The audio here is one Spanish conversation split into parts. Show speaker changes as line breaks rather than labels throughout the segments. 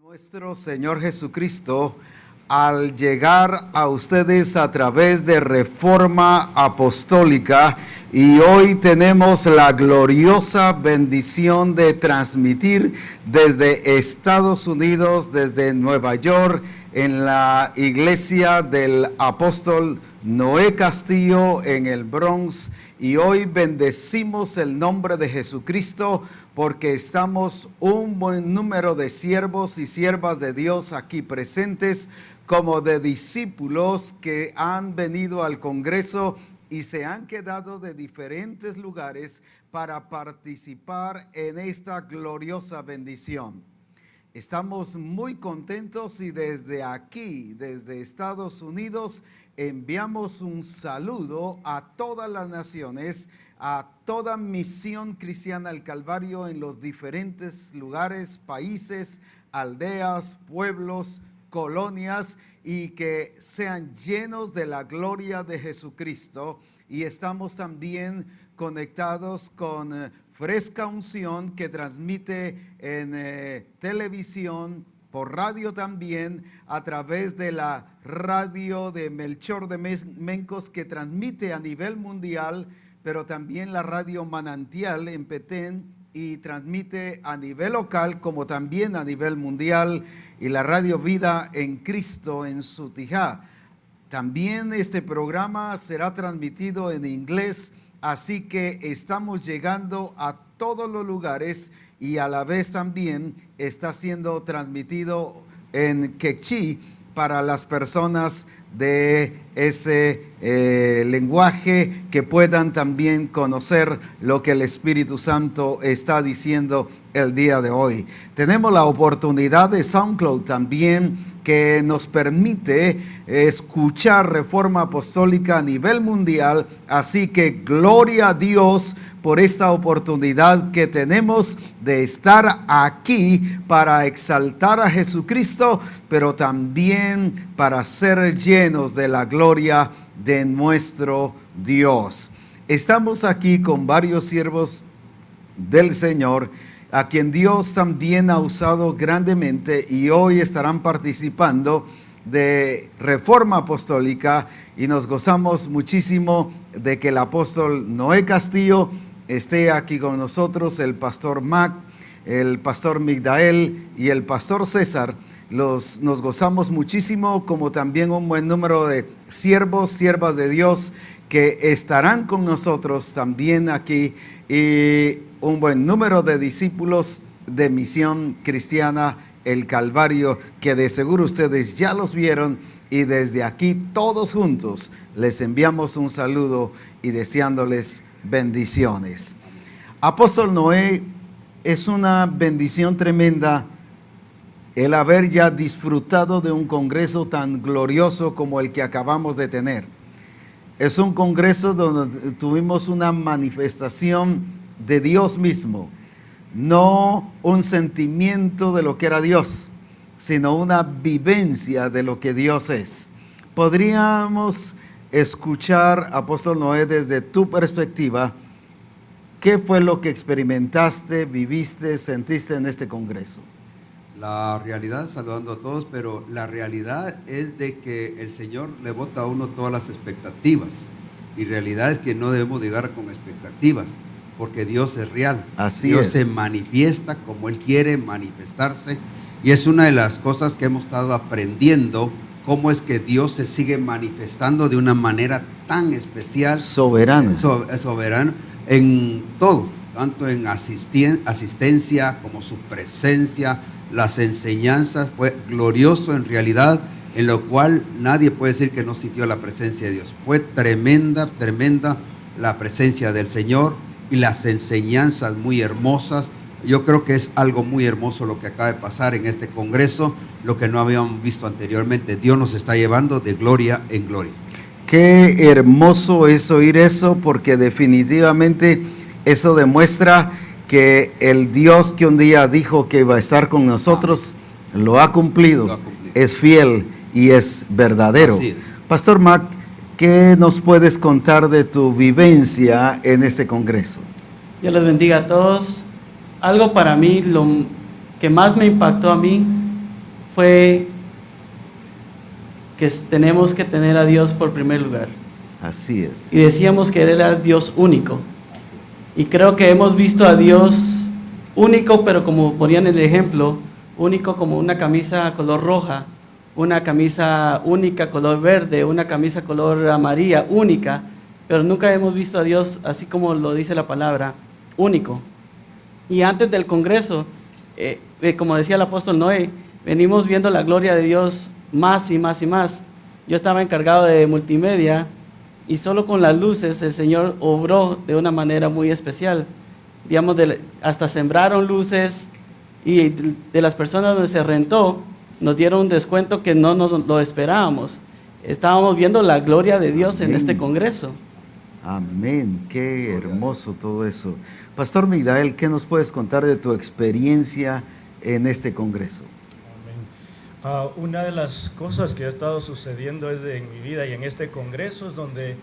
Nuestro Señor Jesucristo, al llegar a ustedes a través de Reforma Apostólica, y hoy tenemos la gloriosa bendición de transmitir desde Estados Unidos, desde Nueva York, en la iglesia del apóstol Noé Castillo en el Bronx. Y hoy bendecimos el nombre de Jesucristo porque estamos un buen número de siervos y siervas de Dios aquí presentes, como de discípulos que han venido al Congreso y se han quedado de diferentes lugares para participar en esta gloriosa bendición. Estamos muy contentos y desde aquí, desde Estados Unidos, enviamos un saludo a todas las naciones, a toda Misión Cristiana al Calvario en los diferentes lugares, países, aldeas, pueblos, colonias, y que sean llenos de la gloria de Jesucristo. Y estamos también conectados con Fresca Unción, que transmite en televisión, por radio también, a través de la radio de Melchor de Mencos, que transmite a nivel mundial, pero también la radio Manantial en Petén, y transmite a nivel local como también a nivel mundial, y la radio Vida en Cristo en Sutijá. También este programa será transmitido en inglés, así que estamos llegando a todos los lugares, y a la vez también está siendo transmitido en quechí para las personas de ese lenguaje, que puedan también conocer lo que el Espíritu Santo está diciendo el día de hoy. Tenemos la oportunidad de SoundCloud también, que nos permite escuchar Reforma Apostólica a nivel mundial. Así que gloria a Dios por esta oportunidad que tenemos de estar aquí para exaltar a Jesucristo, pero también para ser llenos de la gloria de nuestro Dios. Estamos aquí con varios siervos del Señor, a quien Dios también ha usado grandemente, y hoy estarán participando de Reforma Apostólica, y nos gozamos muchísimo de que el apóstol Noé Castillo esté aquí con nosotros, el pastor Mac, el pastor Migdael y el pastor César. Nos gozamos muchísimo, como también un buen número de siervos, siervas de Dios que estarán con nosotros también aquí, y un buen número de discípulos de Misión Cristiana el Calvario, que de seguro ustedes ya los vieron, y desde aquí todos juntos les enviamos un saludo y deseándoles bendiciones. Apóstol Noé, es una bendición tremenda el haber ya disfrutado de un congreso tan glorioso como el que acabamos de tener. Es un congreso donde tuvimos una manifestación de Dios mismo, no un sentimiento de lo que era Dios, sino una vivencia de lo que Dios es. Podríamos escuchar, apóstol Noé, desde tu perspectiva, ¿qué fue lo que experimentaste, viviste, sentiste en este congreso?
La realidad, saludando a todos, pero la realidad es de que el Señor le bota a uno todas las expectativas, y realidad es que no debemos llegar con expectativas, porque Dios es real. Dios se manifiesta como Él quiere manifestarse, y es una de las cosas que hemos estado aprendiendo, cómo es que Dios se sigue manifestando de una manera tan especial, soberana en todo, tanto en asistencia como su presencia, las enseñanzas. Fue glorioso en realidad, en lo cual nadie puede decir que no sintió la presencia de Dios. Fue tremenda la presencia del Señor, y las enseñanzas muy hermosas. Yo creo que es algo muy hermoso lo que acaba de pasar en este congreso, lo que no habíamos visto anteriormente. Dios nos está llevando de gloria en gloria.
Qué hermoso es oír eso, porque definitivamente eso demuestra que el Dios que un día dijo que iba a estar con nosotros, lo ha cumplido, es fiel y es verdadero.
Así es.
Pastor Mac, ¿qué nos puedes contar de tu vivencia en este congreso?
Dios les bendiga a todos. Algo para mí, lo que más me impactó a mí fue que tenemos que tener a Dios por primer lugar.
Así es.
Y decíamos que Él era Dios único. Y creo que hemos visto a Dios único, pero como ponían el ejemplo, único como una camisa color roja, una camisa única color verde, una camisa color amarilla, única, pero nunca hemos visto a Dios así como lo dice la palabra, único. Y antes del Congreso, como decía el apóstol Noé, venimos viendo la gloria de Dios más y más y más. Yo estaba encargado de multimedia y solo con las luces el Señor obró de una manera muy especial. Digamos, hasta sembraron luces y de las personas donde se rentó, nos dieron un descuento que no nos lo esperábamos. Estábamos viendo la gloria de Dios. Amén. En este Congreso.
Amén, qué hermoso todo eso. Pastor Migdael, ¿qué nos puedes contar de tu experiencia en este Congreso?
Una de las cosas que ha estado sucediendo en mi vida y en este Congreso es donde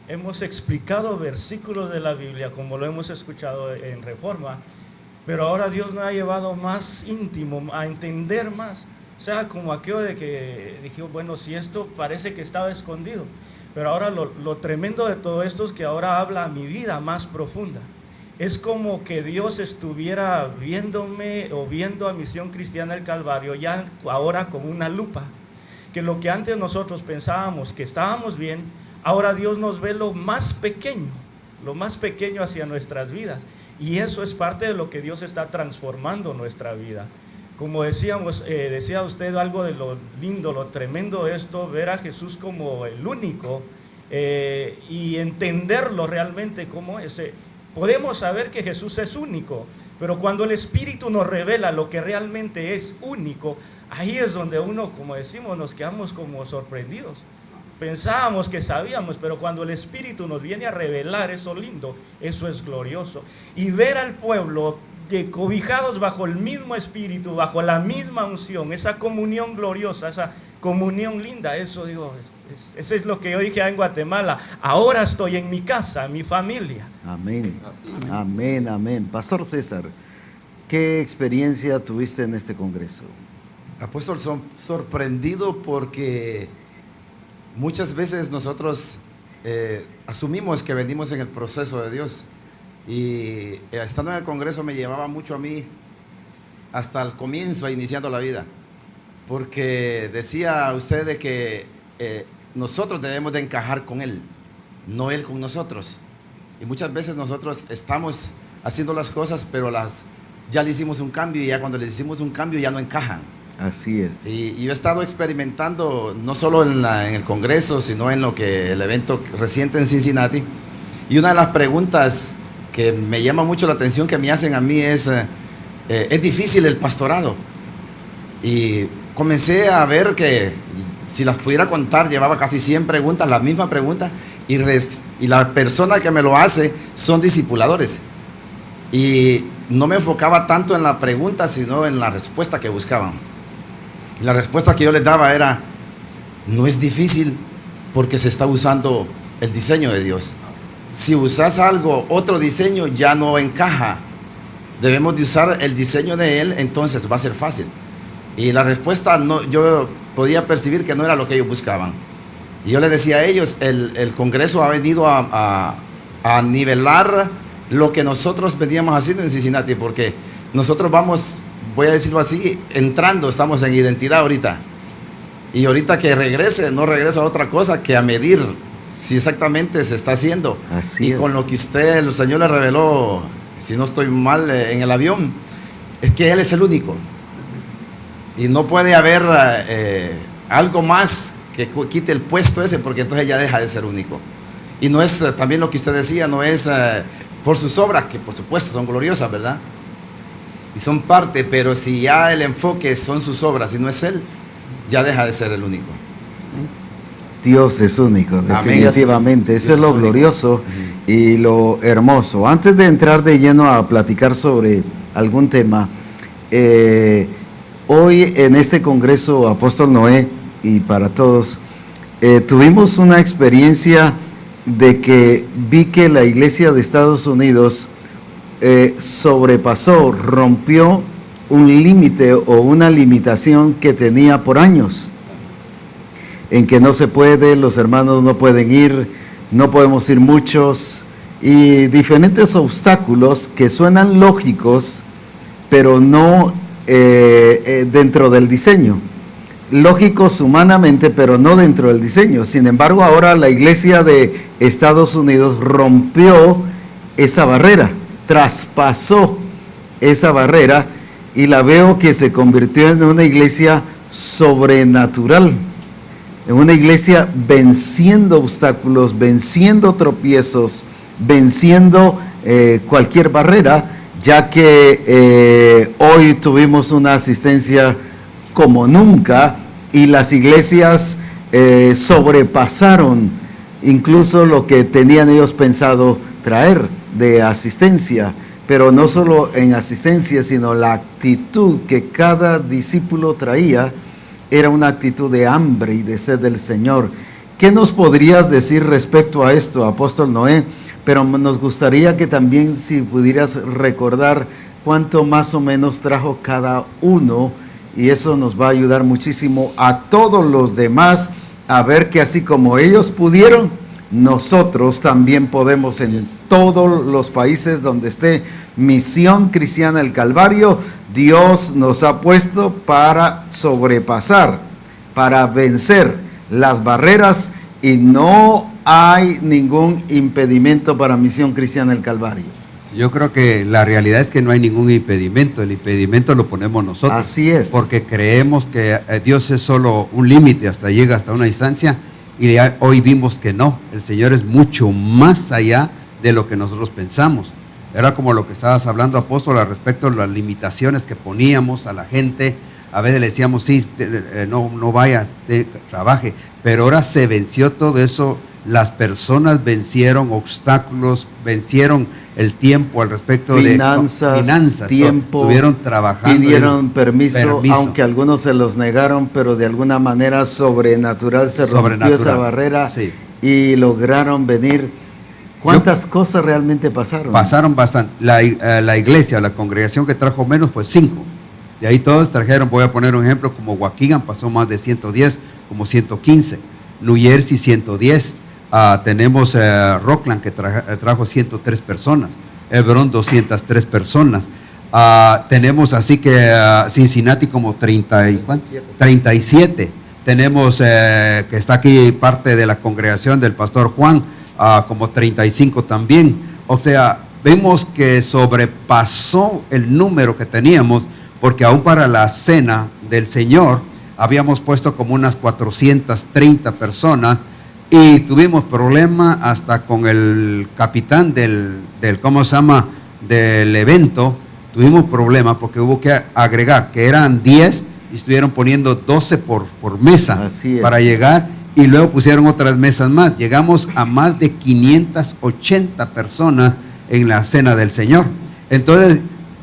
hemos explicado versículos de la Biblia como lo hemos escuchado en Reforma, pero ahora Dios nos ha llevado más íntimo, a entender más. O sea, como aquello de que dije, bueno, si esto parece que estaba escondido, pero ahora lo tremendo de todo esto es que ahora habla a mi vida más profunda. Es como que Dios estuviera viéndome o viendo a Misión Cristiana del Calvario ya ahora con una lupa. Que lo que antes nosotros pensábamos que estábamos bien, ahora Dios nos ve lo más pequeño hacia nuestras vidas. Y eso es parte de lo que Dios está transformando nuestra vida. Como decíamos, decía usted algo de lo lindo, lo tremendo de esto, ver a Jesús como el único y entenderlo realmente como ese. Podemos saber que Jesús es único, pero cuando el Espíritu nos revela lo que realmente es único, ahí es donde uno, como decimos, nos quedamos como sorprendidos. Pensábamos que sabíamos, pero cuando el Espíritu nos viene a revelar eso lindo, eso es glorioso. Y ver al pueblo cobijados bajo el mismo Espíritu, bajo la misma unción, esa comunión gloriosa, esa comunión linda, eso digo, eso es lo que yo dije en Guatemala. Ahora estoy en mi casa, en mi familia.
Amén, amén, amén. Pastor César, ¿qué experiencia tuviste en este Congreso?
Apóstol, sorprendido porque muchas veces nosotros asumimos que venimos en el proceso de Dios. Y estando en el Congreso me llevaba mucho a mí hasta el comienzo, iniciando la vida. Porque decía usted de que nosotros debemos de encajar con Él, no Él con nosotros. Y muchas veces nosotros estamos haciendo las cosas, pero ya le hicimos un cambio y ya cuando le hicimos un cambio ya no encajan.
Así es.
Y yo he estado experimentando no solo en el Congreso, sino en el evento reciente en Cincinnati. Y una de las preguntas que me llama mucho la atención que me hacen a mí es difícil el pastorado. Y comencé a ver que si las pudiera contar, llevaba casi 100 preguntas, la misma pregunta, y la persona que me lo hace son discipuladores. Y no me enfocaba tanto en la pregunta, sino en la respuesta que buscaban. Y la respuesta que yo les daba era, no es difícil porque se está usando el diseño de Dios. Si usas otro diseño ya no encaja. Debemos de usar el diseño de Él, entonces va a ser fácil. Y la respuesta, yo podía percibir que no era lo que ellos buscaban. Y yo les decía a ellos, el Congreso ha venido a nivelar lo que nosotros veníamos haciendo en Cincinnati, porque nosotros vamos, voy a decirlo así, estamos en identidad ahorita. Y ahorita que regrese, no regreso a otra cosa que a medir si exactamente se está haciendo. Así es. Con lo que el Señor le reveló, si no estoy mal, en el avión, es que Él es el único. Y no puede haber algo más que quite el puesto ese, porque entonces ya deja de ser único. Y no es también lo que usted decía, no es por sus obras, que por supuesto son gloriosas, ¿verdad? Y son parte, pero si ya el enfoque son sus obras y no es Él, ya deja de ser el único.
Dios es único, definitivamente. Eso es lo glorioso y lo hermoso. Antes de entrar de lleno a platicar sobre algún tema, hoy en este Congreso Apóstol Noé y para todos, tuvimos una experiencia de que vi que la iglesia de Estados Unidos sobrepasó, rompió un límite o una limitación que tenía por años, en que no se puede, los hermanos no pueden ir, no podemos ir muchos, y diferentes obstáculos que suenan lógicos, pero no dentro del diseño. Lógicos humanamente, pero no dentro del diseño. Sin embargo, ahora la iglesia de Estados Unidos rompió esa barrera, traspasó esa barrera, y la veo que se convirtió en una iglesia sobrenatural, en una iglesia venciendo obstáculos, venciendo tropiezos, venciendo cualquier barrera, ya que hoy tuvimos una asistencia como nunca, y las iglesias sobrepasaron incluso lo que tenían ellos pensado traer de asistencia, pero no solo en asistencia, sino la actitud que cada discípulo traía era una actitud de hambre y de sed del Señor. ¿Qué nos podrías decir respecto a esto, Apóstol Noé? Pero nos gustaría que también, si pudieras recordar cuánto más o menos trajo cada uno, y eso nos va a ayudar muchísimo a todos los demás a ver que así como ellos pudieron, nosotros también podemos en todos los países donde esté Misión Cristiana del Calvario. Dios nos ha puesto para sobrepasar, para vencer las barreras, y no hay ningún impedimento para Misión Cristiana del Calvario.
Yo creo que la realidad es que no hay ningún impedimento, el impedimento lo ponemos nosotros.
Así es.
Porque creemos que Dios es solo un límite, llega hasta una distancia, y hoy vimos que no, el Señor es mucho más allá de lo que nosotros pensamos. Era como lo que estabas hablando, apóstol, al respecto de las limitaciones que poníamos a la gente. A veces le decíamos, sí, no vaya, trabaje, pero ahora se venció todo eso. Las personas vencieron obstáculos, vencieron el tiempo al respecto
finanzas, tiempo,
estuvieron trabajando,
pidieron permiso, aunque algunos se los negaron, pero de alguna manera sobrenatural se rompió esa barrera, sí, y lograron venir. ¿Cuántas cosas realmente pasaron?
Pasaron bastante. La iglesia, la congregación que trajo menos, pues 5. De ahí todos trajeron, voy a poner un ejemplo, como Waukegan pasó más de 110, como 115. New Jersey 110. Tenemos Rockland que trajo 103 personas. Hebron 203 personas. Tenemos así que Cincinnati como 37. Tenemos que está aquí parte de la congregación del pastor Juan, como 35 también. O sea, vemos que sobrepasó el número que teníamos, porque aún para la cena del Señor habíamos puesto como unas 430 personas, y tuvimos problema hasta con el capitán del ¿cómo se llama?, del evento. Tuvimos problemas porque hubo que agregar, que eran 10 y estuvieron poniendo 12 por mesa para llegar, y luego pusieron otras mesas más. Llegamos a más de 580 personas en la cena del Señor. Entonces,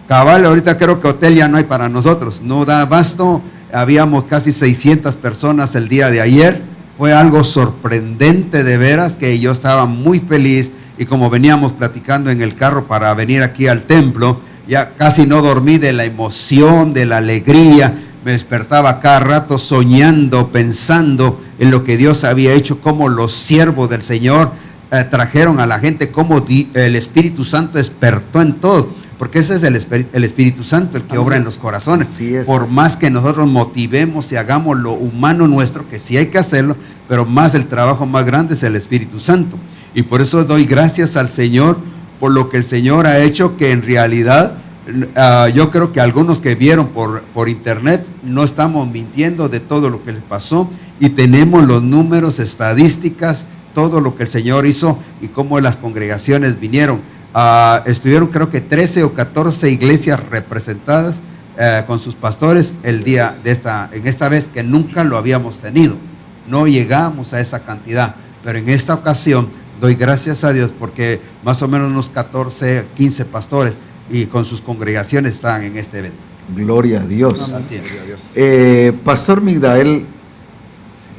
cabal, ahorita creo que hotel ya no hay para nosotros, no da abasto. Habíamos casi 600 personas el día de ayer. Fue algo sorprendente, de veras, que yo estaba muy feliz, y como veníamos platicando en el carro para venir aquí al templo, ya casi no dormí de la emoción, de la alegría. Me despertaba cada rato soñando, pensando en lo que Dios había hecho, cómo los siervos del Señor trajeron a la gente, cómo el Espíritu Santo despertó en todo, porque ese es el Espíritu Santo el que obra en los corazones. Por más que nosotros motivemos y hagamos lo humano nuestro, que sí hay que hacerlo, pero más el trabajo más grande es el Espíritu Santo. Y por eso doy gracias al Señor por lo que el Señor ha hecho, que en realidad yo creo que algunos que vieron por internet no estamos mintiendo de todo lo que les pasó, y tenemos los números, estadísticas, todo lo que el Señor hizo y cómo las congregaciones vinieron. Estuvieron creo que 13 o 14 iglesias representadas con sus pastores el día de en esta vez, que nunca lo habíamos tenido. No llegamos a esa cantidad, pero en esta ocasión doy gracias a Dios, porque más o menos unos 14, 15 pastores y con sus congregaciones están en este evento.
Gloria a Dios.
Así es.
Pastor Migdael,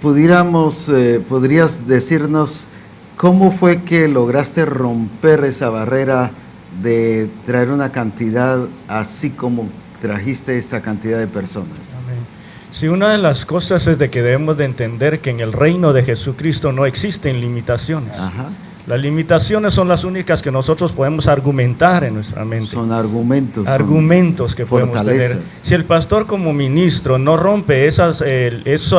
¿podrías decirnos cómo fue que lograste romper esa barrera de traer una cantidad así como trajiste esta cantidad de personas.
Amén. Sí, una de las cosas es de que debemos de entender que en el reino de Jesucristo no existen limitaciones.
Ajá.
Las limitaciones son las únicas que nosotros podemos argumentar en nuestra mente.
Son argumentos.
Argumentos que podemos tener.
fortalezas.
Si el pastor como ministro no rompe esas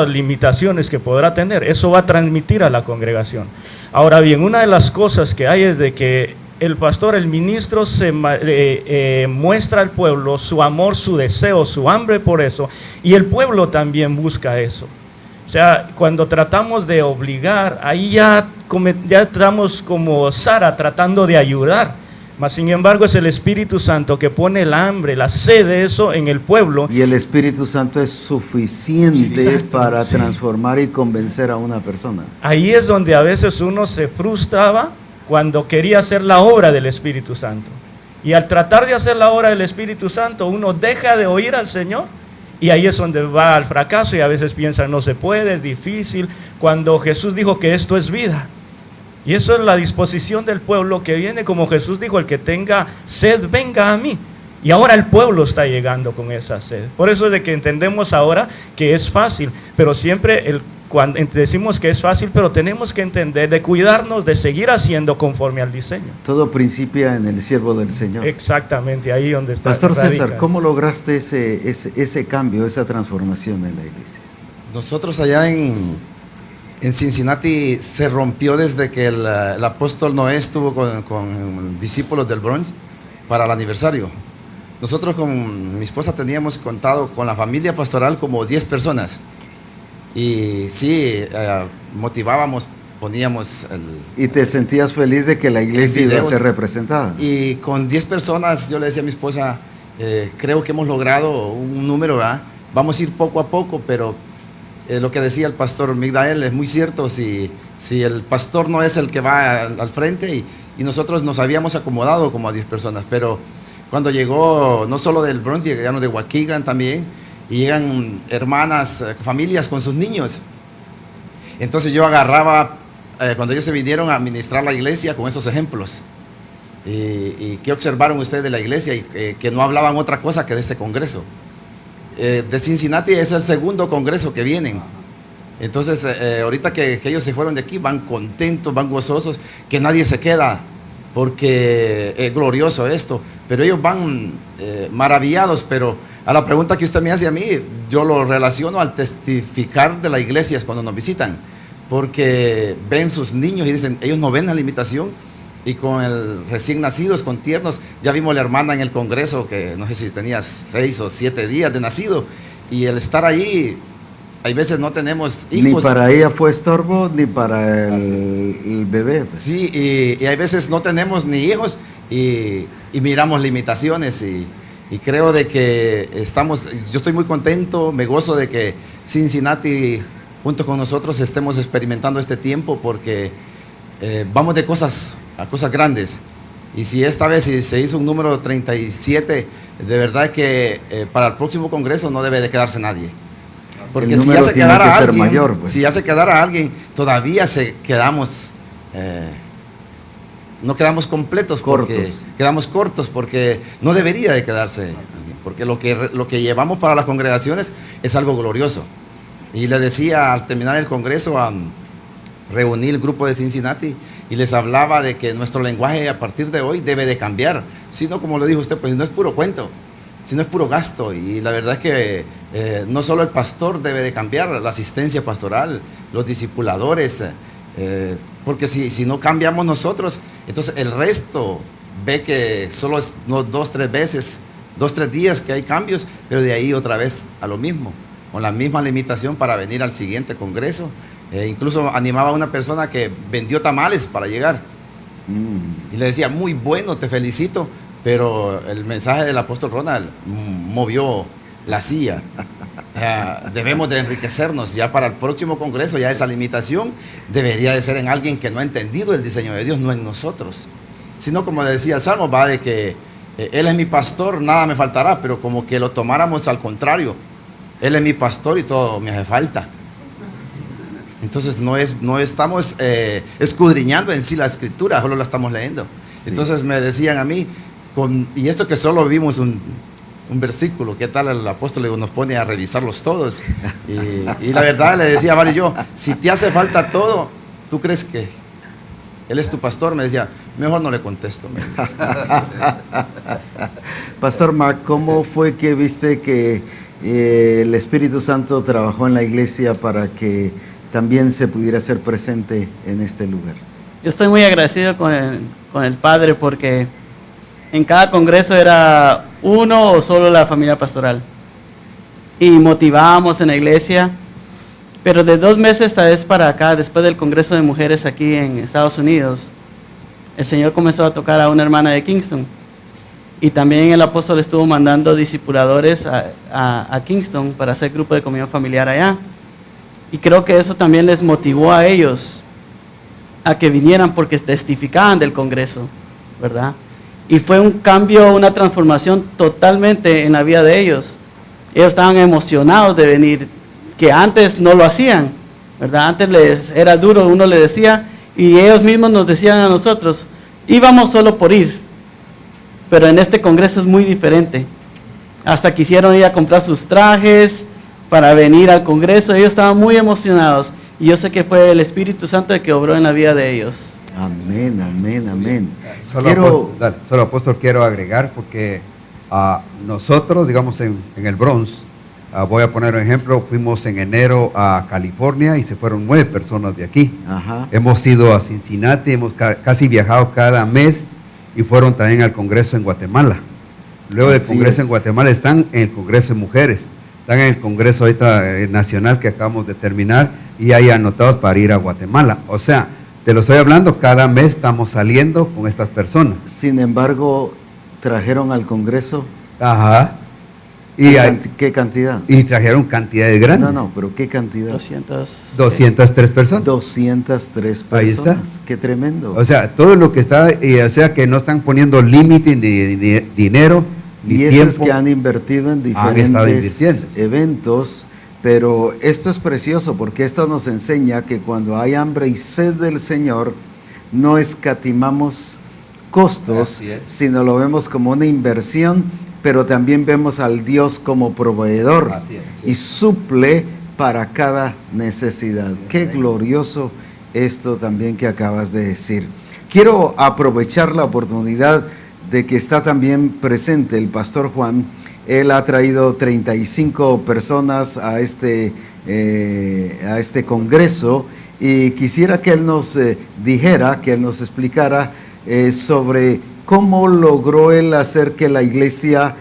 limitaciones que podrá tener, eso va a transmitir a la congregación. Ahora bien, una de las cosas que hay es de que el pastor, el ministro muestra al pueblo su amor, su deseo, su hambre por eso, y el pueblo también busca eso. O sea, cuando tratamos de obligar, ahí ya estamos como Sara tratando de ayudar. Mas sin embargo es el Espíritu Santo que pone el hambre, la sed de eso en el pueblo.
Y el Espíritu Santo es suficiente
Exacto,
para
sí.
transformar y convencer a una persona.
Ahí es donde a veces uno se frustraba cuando quería hacer la obra del Espíritu Santo. Y al tratar de hacer la obra del Espíritu Santo, uno deja de oír al Señor. Y ahí es donde va al fracaso y a veces piensa no se puede, es difícil. Cuando Jesús dijo que esto es vida. Y eso es la disposición del pueblo que viene, como Jesús dijo, el que tenga sed, venga a mí. Y ahora el pueblo está llegando con esa sed. Por eso es de que entendemos ahora que es fácil, pero siempre cuando decimos que es fácil, pero tenemos que entender de cuidarnos, de seguir haciendo conforme al diseño.
Todo principia en el siervo del Señor.
Exactamente, ahí donde está.
Pastor
radica.
César, ¿cómo lograste ese cambio, esa transformación en la iglesia?
Nosotros allá en Cincinnati se rompió desde que el apóstol Noé estuvo con discípulos del Bronx para el aniversario. Nosotros con mi esposa teníamos contado con la familia pastoral como 10 personas. Y sí, motivábamos, poníamos
Y te sentías feliz de que la iglesia iba a
videos.
ser representada.
Y con 10 personas yo le decía a mi esposa, creo que hemos logrado un número, ¿verdad? Vamos a ir poco a poco, pero lo que decía el pastor Migdael es muy cierto. Si el pastor no es el que va al frente, y nosotros nos habíamos acomodado como a 10 personas, pero cuando llegó, no solo del Bronx, llegaron de Waukegan también, y llegan hermanas, familias con sus niños. Entonces yo agarraba, cuando ellos se vinieron a administrar la iglesia, con esos ejemplos. ¿Y qué observaron ustedes de la iglesia? Y que no hablaban otra cosa que de este congreso. De Cincinnati es el segundo congreso que vienen. Entonces ahorita que ellos se fueron de aquí, van contentos, van gozosos, que nadie se queda, porque es glorioso esto. Pero ellos van maravillados. Pero a la pregunta que usted me hace a mí, yo lo relaciono al testificar de la iglesia cuando nos visitan, porque ven sus niños y dicen, ellos no ven la limitación. Y con el recién nacidos, con tiernos, ya vimos la hermana en el congreso que no sé si tenía 6 o 7 días de nacido, y el estar ahí, hay veces no tenemos hijos.
Ni para ella fue estorbo, ni para el bebé.
Sí, y hay veces no tenemos ni hijos y miramos limitaciones, y creo de que yo estoy muy contento, me gozo de que Cincinnati junto con nosotros estemos experimentando este tiempo, porque vamos de cosas a cosas grandes. Y si esta vez se hizo un número 37, de verdad que para el próximo congreso no debe de quedarse nadie. Porque si ya se quedara alguien,
mayor, pues.
si ya se quedara alguien, todavía no quedamos completos, porque quedamos cortos, porque no debería de quedarse, porque lo que llevamos para las congregaciones es algo glorioso. Y le decía al terminar el congreso, reuní el grupo de Cincinnati y les hablaba de que nuestro lenguaje a partir de hoy debe de cambiar. Si no, como lo dijo usted, pues no es puro cuento, sino es puro gasto. Y la verdad es que no solo el pastor debe de cambiar, la asistencia pastoral, los discipuladores, porque si no cambiamos nosotros, entonces el resto ve que solo es 2-3 veces, 2-3 días que hay cambios, pero de ahí otra vez a lo mismo, con la misma limitación para venir al siguiente congreso. Incluso animaba a una persona que vendió tamales para llegar. Y le decía, muy bueno, te felicito, pero el mensaje del apóstol Ronald movió la silla. Debemos de enriquecernos ya para el próximo congreso. Ya esa limitación debería de ser en alguien que no ha entendido el diseño de Dios, no en nosotros. Sino, como decía el Salmo, va de que Él es mi pastor, nada me faltará, pero como que lo tomáramos al contrario. Él es mi pastor y todo me hace falta. Entonces no estamos escudriñando en sí la escritura, solo la estamos leyendo. Sí. Entonces me decían a mí, y esto que solo vimos un versículo, ¿qué tal el apóstol? Le digo, nos pone a revisarlos todos. Y la verdad le decía a Mario yo, si te hace falta todo, ¿tú crees que él es tu pastor? Me decía, mejor no le contesto.
Pastor Mark, ¿cómo fue que viste que el Espíritu Santo trabajó en la iglesia para que también se pudiera ser presente en este lugar?
Yo estoy muy agradecido con el Padre porque en cada congreso era uno o solo la familia pastoral. Y motivábamos en la iglesia, pero de 2 meses tal vez para acá, después del Congreso de Mujeres aquí en Estados Unidos, el Señor comenzó a tocar a una hermana de Kingston. Y también el apóstol estuvo mandando discipuladores a Kingston para hacer grupo de comunión familiar allá. Y creo que eso también les motivó a ellos a que vinieran porque testificaban del Congreso, ¿verdad? Y fue un cambio, una transformación totalmente en la vida de ellos. Ellos estaban emocionados de venir, que antes no lo hacían, ¿verdad? Antes les era duro, uno les decía, y ellos mismos nos decían a nosotros, íbamos solo por ir. Pero en este congreso es muy diferente. Hasta quisieron ir a comprar sus trajes para venir al congreso. Ellos estaban muy emocionados. Y yo sé que fue el Espíritu Santo el que obró en la vida de ellos.
Amén, amén, amén.
Solo apóstol quiero agregar porque nosotros, digamos en el Bronx, voy a poner un ejemplo, fuimos en enero a California y se fueron 9 personas de aquí.
Ajá.
Hemos ido a Cincinnati, hemos casi viajado cada mes y fueron también al Congreso en Guatemala. Luego del Congreso en Guatemala están en el Congreso de Mujeres, están en el Congreso ahorita nacional que acabamos de terminar y hay anotados para ir a Guatemala. O sea, te lo estoy hablando, cada mes estamos saliendo con estas personas.
Sin embargo, trajeron al Congreso.
Ajá.
¿Qué cantidad?
Y trajeron cantidades grandes.
No, pero ¿qué cantidad?
203 personas.
203 personas.
Ahí está.
Qué tremendo.
O sea, todo lo que está, o sea, que no están poniendo límite ni dinero, ni
y
tiempo.
esos que han invertido en diferentes eventos, pero esto es precioso porque esto nos enseña que cuando hay hambre y sed del Señor, no escatimamos costos, sino lo vemos como una inversión, pero también vemos al Dios como proveedor y suple para cada necesidad. Qué glorioso esto también que acabas de decir. Quiero aprovechar la oportunidad de que está también presente el pastor Juan. Él ha traído 35 personas a este congreso y quisiera que él nos dijera, que él nos explicara sobre cómo logró él hacer que la iglesia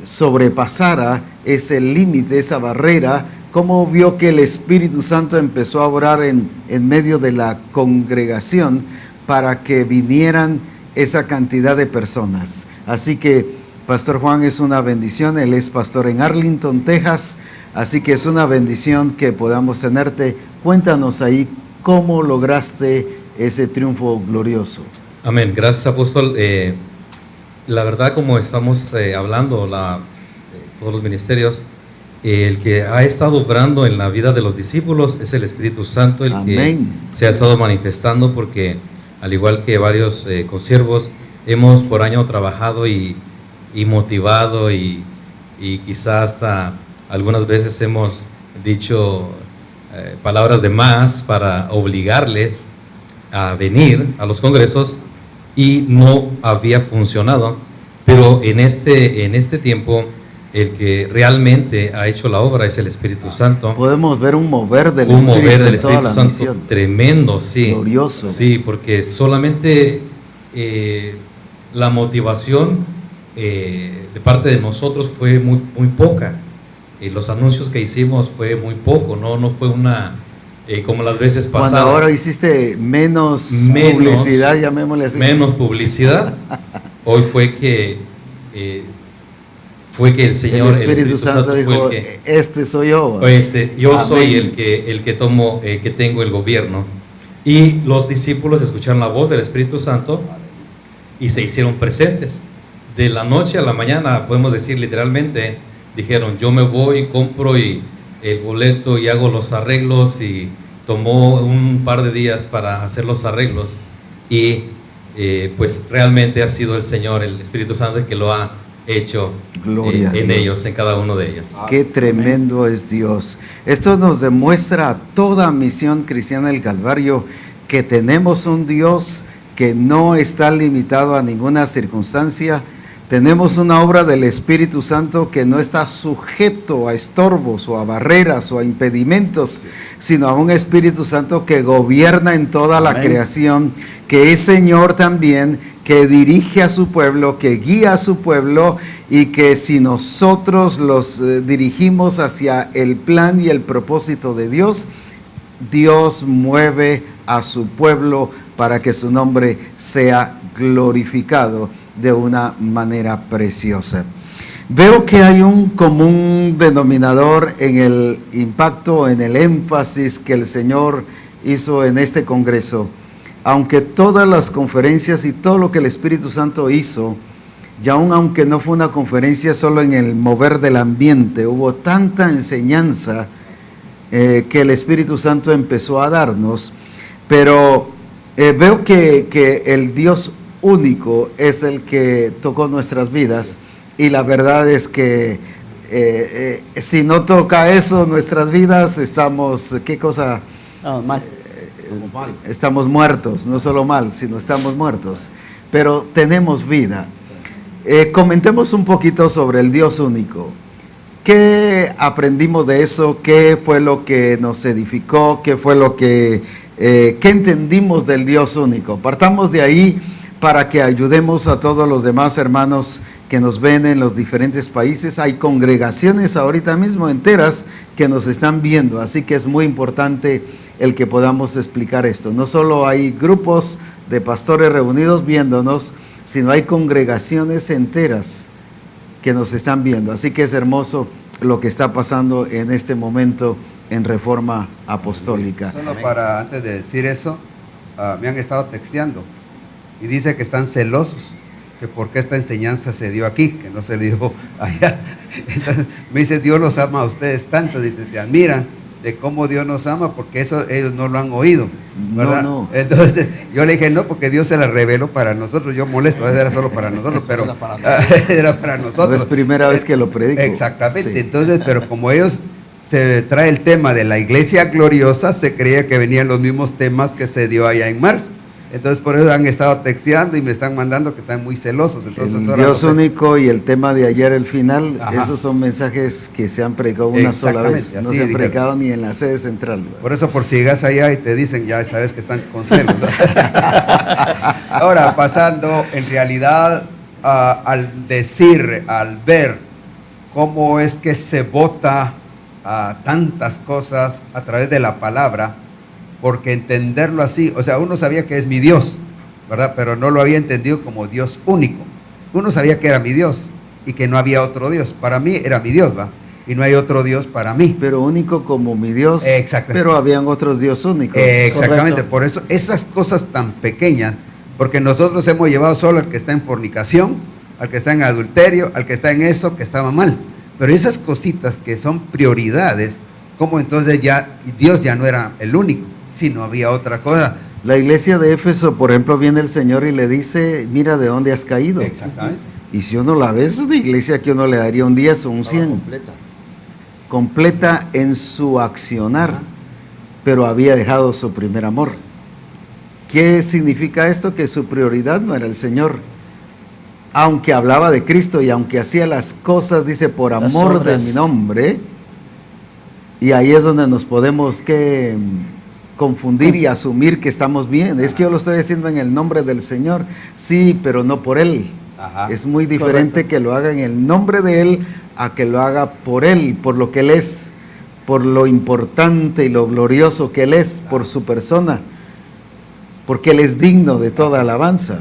sobrepasara ese límite, esa barrera, cómo vio que el Espíritu Santo empezó a obrar en medio de la congregación para que vinieran esa cantidad de personas. Así que, Pastor Juan, es una bendición, él es pastor en Arlington, Texas, así que es una bendición que podamos tenerte. Cuéntanos ahí cómo lograste ese triunfo glorioso.
Amén, gracias apóstol. La verdad, como estamos hablando, todos los ministerios, el que ha estado obrando en la vida de los discípulos es el Espíritu Santo, el Amén. Que se ha estado manifestando, porque al igual que varios consiervos, hemos por año trabajado y motivado y quizás hasta algunas veces hemos dicho palabras de más para obligarles a venir a los congresos y no había funcionado, pero en este tiempo el que realmente ha hecho la obra es el Espíritu Santo.
Podemos ver un mover del Espíritu
Santo tremendo, sí,
glorioso.
Sí, porque solamente la motivación de parte de nosotros fue muy poca. Los anuncios que hicimos fue muy poco, no fue una como las veces pasadas.
Cuando ahora hiciste menos publicidad, llamémosle así.
Menos publicidad. Hoy fue que el Señor,
el Espíritu Santo dijo, este soy yo.
Yo Amén. Soy el que tomo, que tengo el gobierno. Y los discípulos escucharon la voz del Espíritu Santo y se hicieron presentes. De la noche a la mañana, podemos decir literalmente, dijeron, yo me voy, compro el boleto y hago los arreglos, y tomó un par de días para hacer los arreglos y pues realmente ha sido el Señor, el Espíritu Santo, que lo ha hecho
Gloria a
en
Dios.
ellos, en cada uno de ellos.
Qué tremendo es Dios. Esto nos demuestra a toda misión cristiana del Calvario que tenemos un Dios que no está limitado a ninguna circunstancia. Tenemos una obra del Espíritu Santo que no está sujeto a estorbos o a barreras o a impedimentos, sino a un Espíritu Santo que gobierna en toda la creación, que es Señor también, que dirige a su pueblo, que guía a su pueblo, y que si nosotros los dirigimos hacia el plan y el propósito de Dios, Dios mueve a su pueblo para que su nombre sea glorificado de una manera preciosa. Veo que hay un común denominador en el impacto, en el énfasis que el Señor hizo en este congreso. Aunque todas las conferencias y todo lo que el Espíritu Santo hizo, y aun aunque no fue una conferencia solo en el mover del ambiente, hubo tanta enseñanza que el Espíritu Santo empezó a darnos, pero veo que el Dios único es el que tocó nuestras vidas, y la verdad es que si no toca eso nuestras vidas, estamos, ¿qué cosa?
Mal.
Estamos muertos, no solo mal, sino estamos muertos, pero tenemos vida. Comentemos un poquito sobre el Dios único. ¿Qué aprendimos de eso? ¿Qué fue lo que nos edificó? ¿Qué fue lo que qué entendimos del Dios único? Partamos de ahí para que ayudemos a todos los demás hermanos que nos ven en los diferentes países. Hay congregaciones ahorita mismo enteras que nos están viendo, así que es muy importante el que podamos explicar esto. No solo hay grupos de pastores reunidos viéndonos, sino hay congregaciones enteras que nos están viendo. Así que es hermoso lo que está pasando en este momento en Reforma Apostólica.
Solo para, antes de decir eso, me han estado texteando y dice que están celosos, que por qué esta enseñanza se dio aquí, que no se le dio allá. Entonces me dice, Dios los ama a ustedes tanto, dice, se admiran de cómo Dios nos ama, porque eso ellos no lo han oído, ¿verdad?
No.
Entonces yo le dije, no, porque Dios se la reveló para nosotros. Yo molesto, a veces era solo para nosotros, pero era para nosotros.
No es primera vez que lo predico.
Exactamente,
Sí.
entonces, pero como ellos se trae el tema de la iglesia gloriosa, se creía que venían los mismos temas que se dio allá en marzo. Entonces por eso han estado texteando y me están mandando que están muy celosos. Entonces,
El
ahora
Dios
no sé.
único y el tema de ayer, el final,
Ajá.
esos son mensajes que se han predicado una sola vez.
Exactamente,
No
así
se han
dijeron.
predicado ni en la sede central.
Por eso por si llegas allá y te dicen, ya sabes que están con celos, ¿no? Ahora, pasando en realidad al decir, al ver cómo es que se vota tantas cosas a través de la palabra, porque entenderlo así, o sea, uno sabía que es mi Dios, ¿verdad? Pero no lo había entendido como Dios único. Uno sabía que era mi Dios y que no había otro Dios. Para mí era mi Dios, ¿va? Y no hay otro Dios para mí.
Pero único como mi Dios.
Exacto.
Pero habían otros Dios únicos.
Exactamente,
Correcto.
por eso esas cosas tan pequeñas, porque nosotros hemos llevado solo al que está en fornicación, al que está en adulterio, al que está en eso, que estaba mal. Pero esas cositas que son prioridades, como entonces ya Dios ya no era el único, sino había otra cosa.
La iglesia de Éfeso, por ejemplo, viene el Señor y le dice, mira de dónde has caído.
Exactamente.
Y si uno la ve, es una iglesia que uno le daría un 10 o un 100.
Completa.
Completa en su accionar, pero había dejado su primer amor. ¿Qué significa esto? Que su prioridad no era el Señor. Aunque hablaba de Cristo y aunque hacía las cosas, dice, por
Las
amor de
obras.
mi nombre. Y ahí es donde nos podemos confundir y asumir que estamos bien. Es que yo lo estoy haciendo en el nombre del Señor. Sí, pero no por Él.
Ajá.
Es muy diferente que lo haga en el nombre de Él a que lo haga por Él, por lo que Él es, por lo importante y lo glorioso que Él es, por su persona, porque Él es digno de toda alabanza.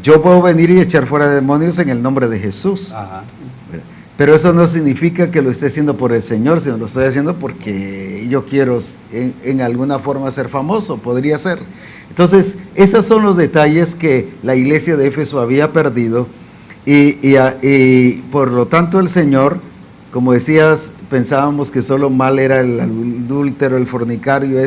Yo puedo venir y echar fuera demonios en el nombre de Jesús,
Ajá.
pero eso no significa que lo esté haciendo por el Señor, sino lo estoy haciendo porque yo quiero en alguna forma ser famoso, podría ser. Entonces, esos son los detalles que la iglesia de Éfeso había perdido y por lo tanto el Señor, como decías, pensábamos que solo mal era el adúltero, el fornicario,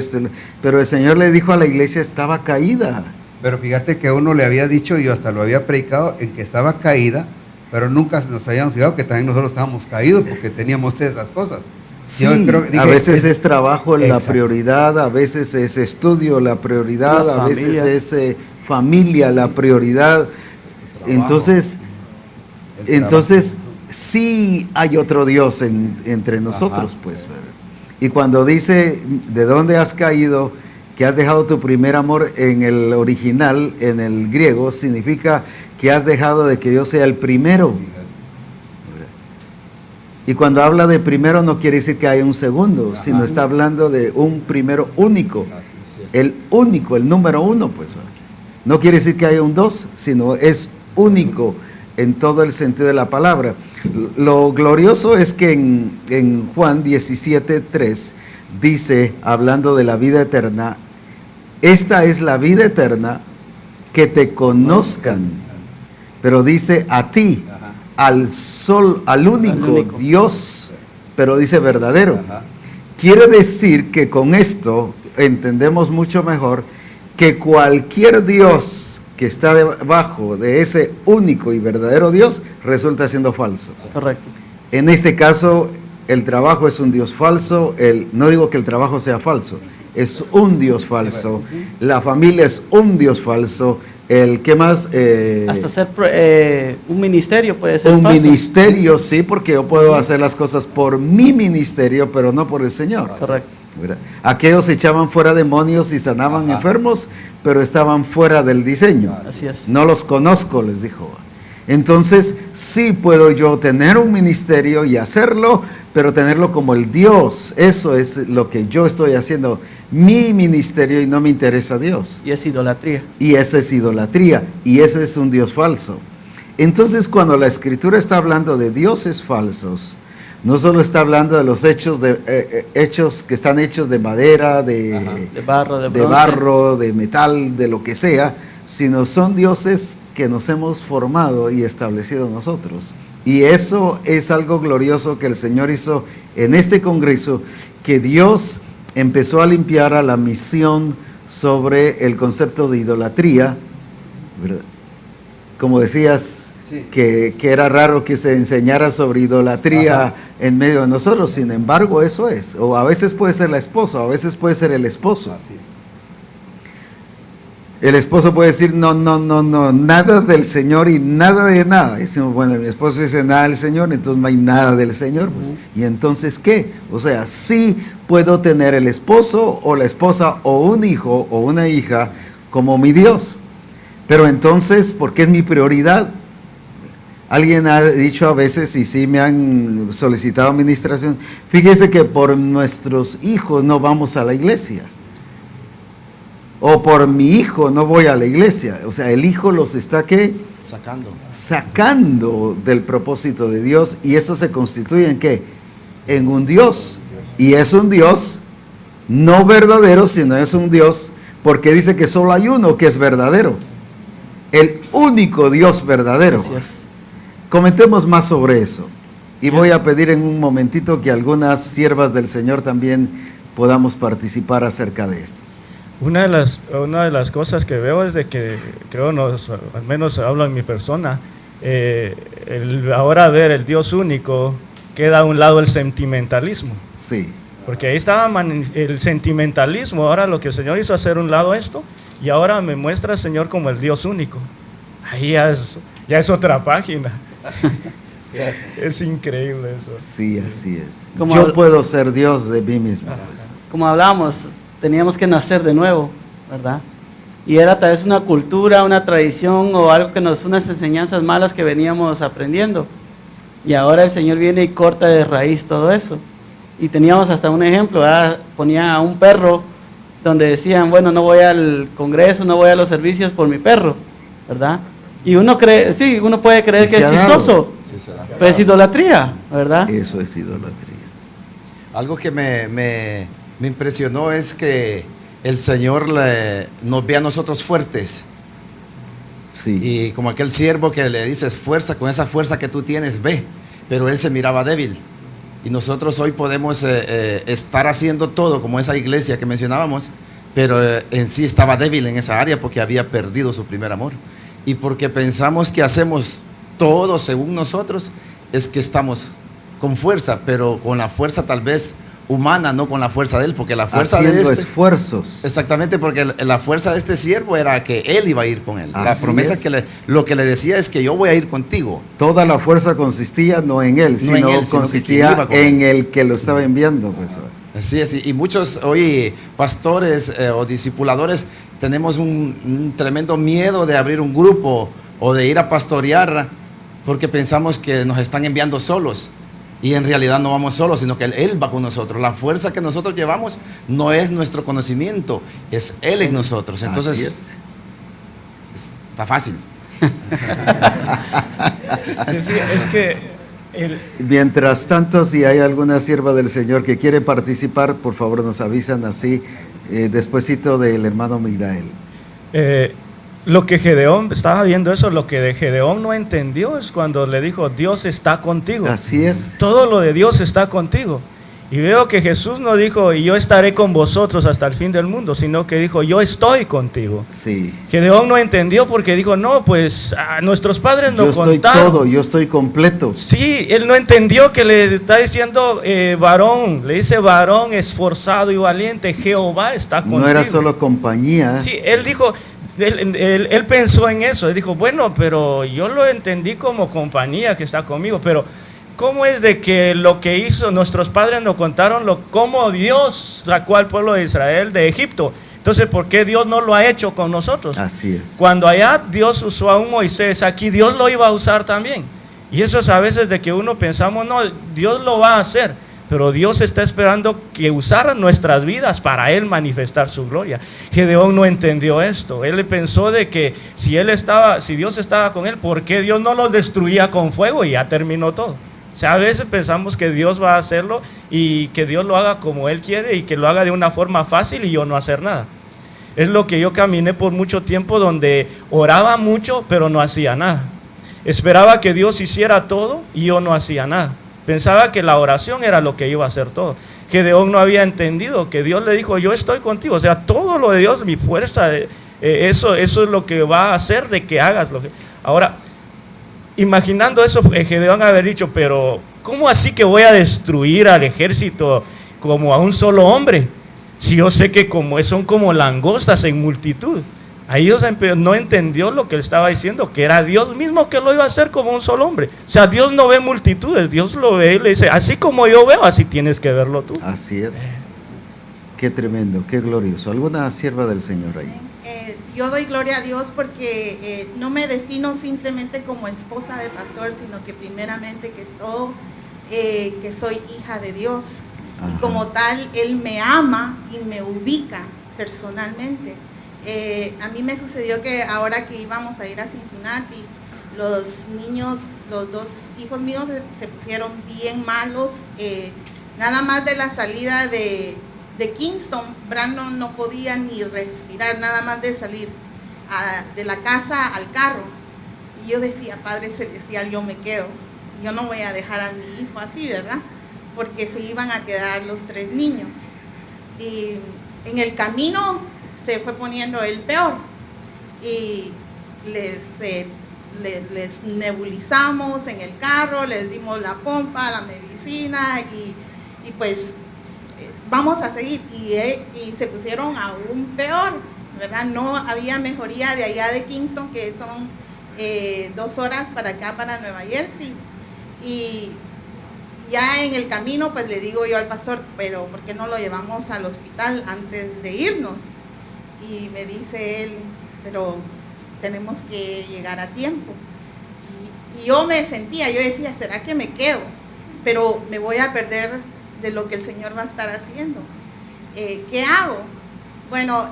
pero el Señor le dijo a la iglesia, estaba caída.
Pero fíjate que uno le había dicho, yo hasta lo había predicado, en que estaba caída, pero nunca nos habíamos fijado que también nosotros estábamos caídos porque teníamos esas cosas.
Sí,
Yo creo que dije,
a veces es trabajo la
Exacto.
prioridad, a veces es estudio la prioridad,
La
a veces
familia.
es familia la prioridad. Entonces, sí hay otro Dios entre nosotros,
Ajá.
pues, ¿verdad? Y cuando dice, ¿de dónde has caído? Que has dejado tu primer amor, en el original, en el griego, significa que has dejado de que yo sea el primero. Y cuando habla de primero no quiere decir que haya un segundo,
Ajá.
sino está hablando de un primero único.
Así es.
El único, el número uno, pues. No quiere decir que haya un dos, sino es único en todo el sentido de la palabra. Lo glorioso es que en Juan 17:3 dice, hablando de la vida eterna, esta es la vida eterna, que te conozcan, pero dice a ti,
Ajá.
al único Dios, pero dice verdadero.
Ajá.
Quiere decir que con esto entendemos mucho mejor que cualquier Dios que está debajo de ese único y verdadero Dios resulta siendo falso.
Correcto.
En este caso, el trabajo es un Dios falso. No digo que el trabajo sea falso, es un Dios falso. La familia es un Dios falso. ¿Qué más?
Hasta ser un ministerio puede ser
Un
falso.
ministerio, sí, porque yo puedo hacer las cosas por mi ministerio, pero no por el Señor.
Correcto.
¿Verdad? Aquellos echaban fuera demonios y sanaban enfermos, pero estaban fuera del diseño.
Así es.
No los conozco, les dijo. Entonces, sí puedo yo tener un ministerio y hacerlo, pero tenerlo como el Dios. Eso es lo que yo estoy haciendo, mi ministerio, y no me interesa Dios.
Y es idolatría.
Y esa es idolatría, y ese es un Dios falso. Entonces, cuando la Escritura está hablando de dioses falsos, no solo está hablando de los hechos que están hechos de madera,
De barro, de
de
bronce.
barro, de metal, de lo que sea, sino son dioses que nos hemos formado y establecido nosotros. Y eso es algo glorioso que el Señor hizo en este congreso, que Dios empezó a limpiar a la misión sobre el concepto de idolatría, ¿verdad? Como decías,
Sí.
que era raro que se enseñara sobre idolatría
Ajá.
en medio de nosotros. Sin embargo, eso es. O a veces puede ser la esposa, a veces puede ser el esposo.
Así.
El esposo puede decir, no, nada del Señor y nada de nada. Y decimos, bueno, mi esposo dice nada del Señor, entonces no hay nada del Señor. Pues. ¿Y entonces qué? O sea, sí puedo tener el esposo o la esposa o un hijo o una hija como mi Dios. Pero entonces, ¿por qué es mi prioridad? Alguien ha dicho a veces, y sí me han solicitado administración, fíjese que por nuestros hijos no vamos a la iglesia. O por mi hijo no voy a la iglesia. O sea, el hijo los está, ¿qué? Sacando del propósito de Dios, y eso se constituye en ¿qué? En un Dios. Y es un Dios no verdadero, sino es un Dios, porque dice que solo hay uno que es verdadero. El único Dios verdadero.
Así es.
Comentemos más sobre eso. Y voy a pedir en un momentito que algunas siervas del Señor también podamos participar acerca de esto.
Una de las cosas que veo es de que, creo, al menos hablo en mi persona, ahora ver el Dios único, queda a un lado el sentimentalismo.
Sí.
Porque ahí estaba el sentimentalismo, ahora lo que el Señor hizo hacer un lado esto, y ahora me muestra el Señor como el Dios único. Ahí ya es otra página. Es increíble eso.
Sí, así es.
Como
Yo
al-
puedo ser Dios de mí mismo. Pues.
Como hablábamos, teníamos que nacer de nuevo, ¿verdad? Y era tal vez una cultura, una tradición o algo unas enseñanzas malas que veníamos aprendiendo. Y ahora el Señor viene y corta de raíz todo eso. Y teníamos hasta un ejemplo, ¿verdad? Ponía a un perro donde decían, bueno, no voy al congreso, no voy a los servicios por mi perro, ¿verdad? Y uno cree, sí, uno puede creer
Y
que
se
es
ha dado.
chistoso, pero es idolatría, ¿verdad?
Eso es idolatría.
Algo que me impresionó es que el Señor nos ve a nosotros fuertes.
Sí.
Y como aquel siervo que le dices fuerza, con esa fuerza que tú tienes, ve. Pero él se miraba débil. Y nosotros hoy podemos estar haciendo todo, como esa iglesia que mencionábamos, pero en sí estaba débil en esa área porque había perdido su primer amor. Y porque pensamos que hacemos todo según nosotros, es que estamos con fuerza, pero con la fuerza tal vez humana, no con la fuerza de él, porque la fuerza
haciendo
de este,
esfuerzos.
exactamente, porque la fuerza de este siervo era que él iba a ir con él. La
Así
promesa
es.
que lo que le decía es que yo voy a ir contigo.
Toda la fuerza consistía no en él,
No
sino,
en él, sino que quien
consistía
iba con
en el que lo estaba enviando. Pues.
Así es, y muchos hoy pastores o discipuladores tenemos un tremendo miedo de abrir un grupo o de ir a pastorear porque pensamos que nos están enviando solos. Y en realidad no vamos solos, sino que Él va con nosotros. La fuerza que nosotros llevamos no es nuestro conocimiento, es Él en nosotros. Entonces, está fácil.
Es que
Mientras tanto, si hay alguna sierva del Señor que quiere participar, por favor nos avisan así, despuesito del hermano Migdael.
lo que Gedeón, estaba viendo eso, lo que de Gedeón no entendió es cuando le dijo, Dios está contigo.
Así es.
Todo lo de Dios está contigo. Y veo que Jesús no dijo, y yo estaré con vosotros hasta el fin del mundo, sino que dijo, yo estoy contigo.
Sí.
Gedeón no entendió porque dijo, no, pues nuestros padres
Yo
nos
estoy
contaron.
todo, yo estoy completo.
Sí, él no entendió que le está diciendo varón, le dice varón esforzado y valiente, Jehová está contigo.
No era solo compañía.
Sí, él dijo, él pensó en eso, él dijo, bueno, pero yo lo entendí como compañía que está conmigo, pero ¿cómo es de que lo que hizo nuestros padres nos contaron cómo Dios sacó al pueblo de Israel de Egipto? Entonces, ¿por qué Dios no lo ha hecho con nosotros?
Así es.
Cuando allá Dios usó a un Moisés, aquí Dios lo iba a usar también. Y eso es a veces de que uno pensamos, no, Dios lo va a hacer, pero Dios está esperando que usara nuestras vidas para Él manifestar su gloria. Gedeón no entendió esto. Él pensó de que si Dios estaba con él, ¿por qué Dios no los destruía con fuego? Y ya terminó todo. O sea, a veces pensamos que Dios va a hacerlo y que Dios lo haga como Él quiere y que lo haga de una forma fácil y yo no hacer nada. Es lo que yo caminé por mucho tiempo, donde oraba mucho pero no hacía nada. Esperaba que Dios hiciera todo y yo no hacía nada. Pensaba que la oración era lo que iba a hacer todo. Gedeón no había entendido que Dios le dijo, yo estoy contigo. O sea, todo lo de Dios, mi fuerza, eso es lo que va a hacer de que hagas lo que... Ahora, imaginando eso, Gedeón haber dicho, pero ¿cómo así que voy a destruir al ejército como a un solo hombre? Si yo sé que son como langostas en multitud. Ahí Dios no entendió lo que él estaba diciendo, que era Dios mismo que lo iba a hacer como un solo hombre. O sea, Dios no ve multitudes, Dios lo ve y le dice, así como yo veo, así tienes que verlo tú.
Así es. Qué tremendo, qué glorioso. ¿Alguna sierva del Señor ahí?
Yo doy gloria a Dios porque no me defino simplemente como esposa de pastor, sino que primeramente que todo, que soy hija de Dios.
Ajá.
Y como tal, Él me ama y me ubica personalmente. A mí me sucedió que ahora que íbamos a ir a Cincinnati, los niños, los dos hijos míos se pusieron bien malos. Nada más de la salida de Kingston, Brandon no podía ni respirar, nada más de salir de la casa al carro. Y yo decía, Padre Celestial, yo me quedo. Yo no voy a dejar a mi hijo así, ¿verdad? Porque se iban a quedar los 3 niños. Y en el camino se fue poniendo el peor. Y les nebulizamos en el carro, les dimos la pompa, la medicina y pues vamos a seguir. Y se pusieron aún peor, ¿verdad? No había mejoría de allá de Kingston, que son 2 horas para acá, para Nueva Jersey. Y ya en el camino, pues le digo yo al pastor, pero ¿por qué no lo llevamos al hospital antes de irnos? Y me dice él, pero tenemos que llegar a tiempo. Y yo me sentía, yo decía, ¿será que me quedo? Pero me voy a perder de lo que el Señor va a estar haciendo. ¿Qué hago? Bueno,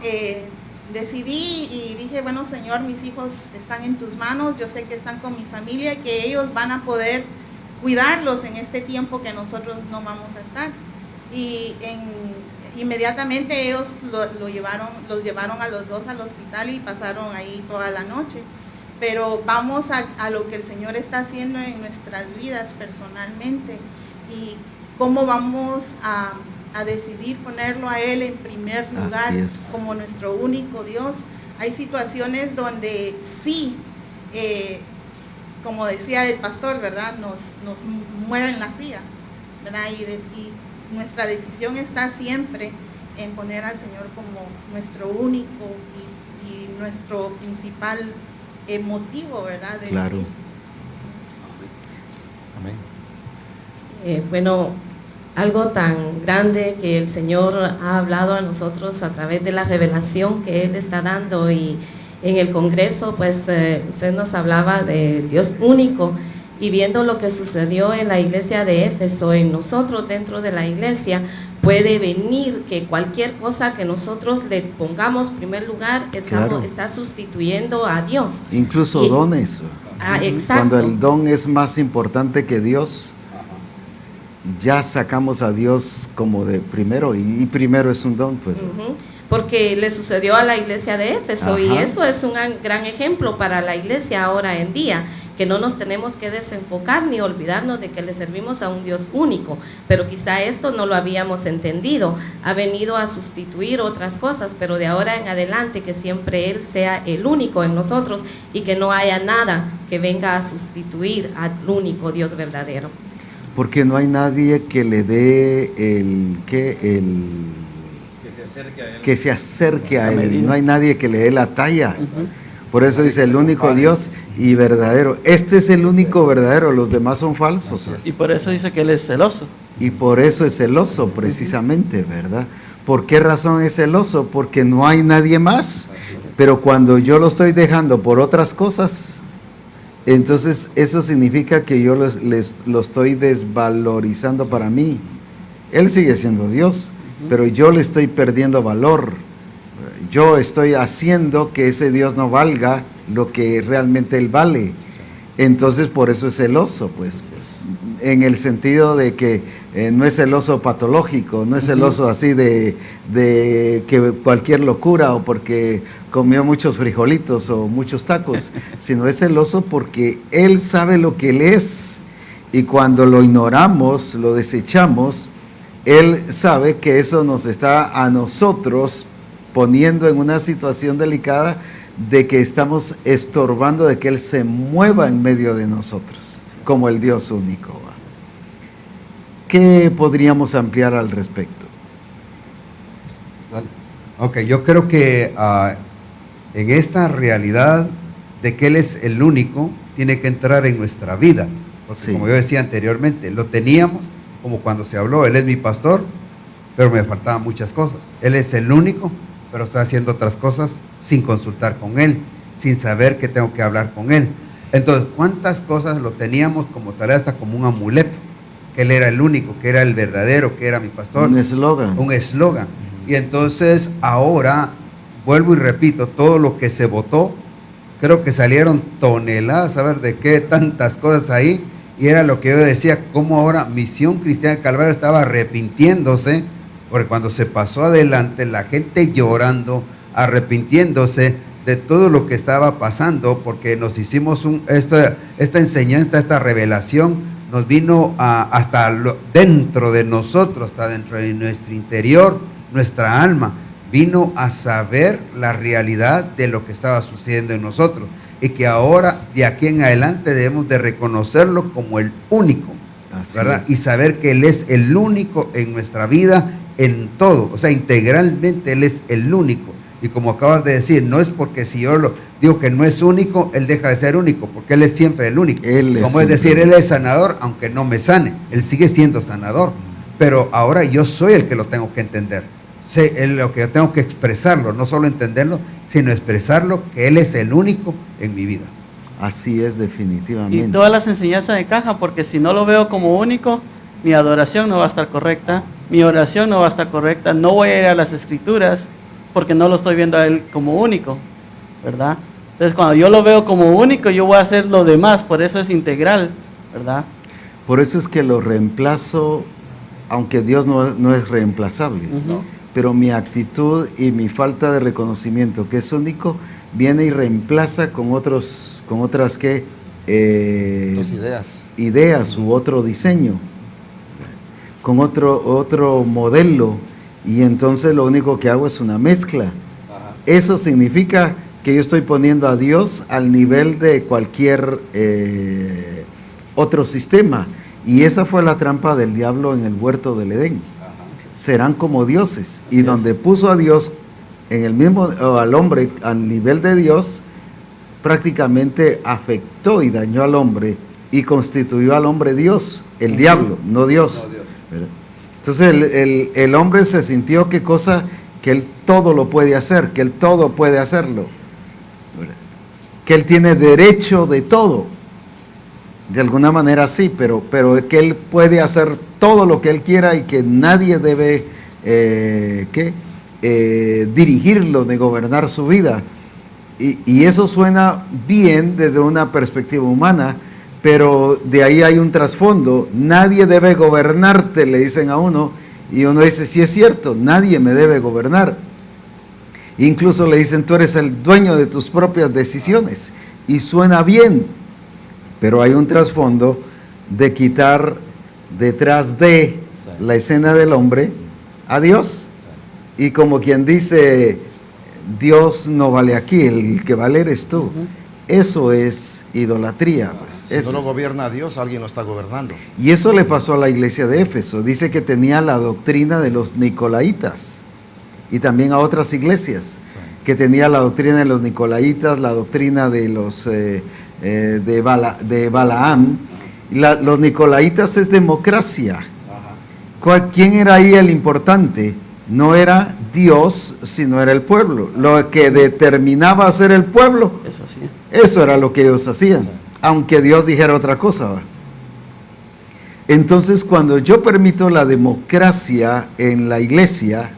decidí y dije, bueno, Señor, mis hijos están en tus manos, yo sé que están con mi familia, que ellos van a poder cuidarlos en este tiempo que nosotros no vamos a estar. Y inmediatamente ellos los llevaron a los 2 al hospital y pasaron ahí toda la noche. Pero vamos a lo que el Señor está haciendo en nuestras vidas personalmente y cómo vamos a decidir ponerlo a Él en primer lugar como nuestro único Dios. Hay situaciones donde sí como decía el pastor, ¿verdad? Nos mueven la silla, ¿verdad? Y nuestra decisión está siempre en poner al Señor como nuestro único y nuestro principal motivo, ¿verdad? De
Claro.
vivir.
Amén.
Bueno, algo tan grande que el Señor ha hablado a nosotros a través de la revelación que Él está dando, y en el Congreso pues usted nos hablaba de Dios único, y viendo lo que sucedió en la iglesia de Éfeso, en nosotros dentro de la iglesia puede venir que cualquier cosa que nosotros le pongamos en primer lugar
Claro.
está sustituyendo a Dios.
Incluso
Y-
dones.
Exacto.
Cuando el don es más importante que Dios, ya sacamos a Dios como de primero, y primero es un don, pues.
Ujú, porque le sucedió a la iglesia de Éfeso, y
Ajá.
eso es un gran ejemplo para la iglesia ahora en día, que no nos tenemos que desenfocar ni olvidarnos de que le servimos a un Dios único, pero quizá esto no lo habíamos entendido, ha venido a sustituir otras cosas, pero de ahora en adelante que siempre Él sea el único en nosotros y que no haya nada que venga a sustituir al único Dios verdadero.
Porque no hay nadie que le dé que se acerque a
La
él.
medida.
No hay nadie que le dé la talla. Por eso dice el único Dios y verdadero. Este es el único verdadero, los demás son falsos.
Y por eso dice que Él es celoso.
Y por eso es celoso, precisamente, ¿verdad? ¿Por qué razón es celoso? Porque no hay nadie más. Pero cuando yo lo estoy dejando por otras cosas, entonces eso significa que yo lo estoy desvalorizando para mí. Él sigue siendo Dios, pero yo le estoy perdiendo valor. Yo estoy haciendo que ese Dios no valga lo que realmente Él vale. Entonces por eso es celoso, pues. En el sentido de que no es celoso patológico, no es celoso así de que cualquier locura o porque comió muchos frijolitos o muchos tacos, sino es celoso porque Él sabe lo que Él es, y cuando lo ignoramos, lo desechamos, Él sabe que eso nos está a nosotros poniendo en una situación delicada de que estamos estorbando de que Él se mueva en medio de nosotros, como el Dios único. ¿Qué podríamos ampliar al respecto?
Dale. Ok, yo creo que en esta realidad de que Él es el único, tiene que entrar en nuestra vida. Porque
Sí.
como yo decía anteriormente, lo teníamos como cuando se habló, Él es mi pastor, pero me faltaban muchas cosas. Él es el único, pero estoy haciendo otras cosas sin consultar con Él, sin saber que tengo que hablar con Él. Entonces, ¿cuántas cosas lo teníamos como tarea, hasta como un amuleto? Que Él era el único, que era el verdadero, que era mi pastor.
Un eslogan.
Un eslogan. Y entonces ahora, vuelvo y repito, todo lo que se votó, creo que salieron toneladas, a ver de qué tantas cosas ahí, y era lo que yo decía, cómo ahora Misión Cristiana del Calvario estaba arrepintiéndose, porque cuando se pasó adelante, la gente llorando, arrepintiéndose de todo lo que estaba pasando, porque nos hicimos esta enseñanza, esta revelación, nos vino dentro de nosotros, hasta dentro de nuestro interior, nuestra alma, vino a saber la realidad de lo que estaba sucediendo en nosotros, y que ahora, de aquí en adelante, debemos de reconocerlo como el único,
Así
¿verdad?
es.
Y saber que Él es el único en nuestra vida, en todo, o sea, integralmente Él es el único. Y como acabas de decir, no es porque si yo digo que no es único, Él deja de ser único, porque Él es siempre el único.
Él es
Como es decir,
siempre.
Él es sanador, aunque no me sane, Él sigue siendo sanador. Pero ahora yo soy el que lo tengo que entender. Lo que yo tengo que expresarlo, no solo entenderlo, sino expresarlo, que Él es el único en mi vida.
Así es,
Y
definitivamente.
todas las enseñanzas encajan, porque si no lo veo como único, mi adoración no va a estar correcta, mi oración no va a estar correcta, no voy a ir a las escrituras porque no lo estoy viendo a Él como único, ¿verdad? Entonces cuando yo lo veo como único, yo voy a hacer lo demás, por eso es integral, ¿verdad?
Por eso es que lo reemplazo, aunque Dios no es reemplazable, pero mi actitud y mi falta de reconocimiento que es único, viene y reemplaza con otras
Tus ideas.
ideas u otro diseño, con otro modelo, y entonces lo único que hago es una mezcla. Eso significa que yo estoy poniendo a Dios al nivel de cualquier otro sistema. Y esa fue la trampa del diablo en el huerto del Edén. Serán como dioses. Y donde puso a Dios en el mismo, o al hombre al nivel de Dios, prácticamente afectó y dañó al hombre y constituyó al hombre Dios, el diablo, no Dios. ¿Verdad? Entonces el hombre se sintió que él todo lo puede hacer, que él todo puede hacerlo, ¿verdad? Que él tiene derecho de todo, de alguna manera sí, pero que él puede hacer todo lo que él quiera y que nadie debe dirigirlo, de gobernar su vida. Y eso suena bien desde una perspectiva humana, pero de ahí hay un trasfondo. Nadie debe gobernarte, le dicen a uno, y uno dice, sí es cierto, nadie me debe gobernar. Incluso le dicen, tú eres el dueño de tus propias decisiones, y suena bien, pero hay un trasfondo de quitar detrás de la escena del hombre a Dios. Y como quien dice, Dios no vale aquí, el que vale eres tú. Eso es idolatría. Pues.
Si no lo gobierna Dios, alguien lo está gobernando.
Y eso le pasó a la iglesia de Éfeso. Dice que tenía la doctrina de los nicolaitas, y también a otras iglesias, que tenía la doctrina de los nicolaitas, la doctrina de los de Balaam. Los nicolaitas es democracia. ¿Quién era ahí el importante? No era Dios, sino era el pueblo. Lo que determinaba hacer el pueblo, eso era lo que ellos hacían, aunque Dios dijera otra cosa, ¿va? Entonces, cuando yo permito la democracia en la iglesia,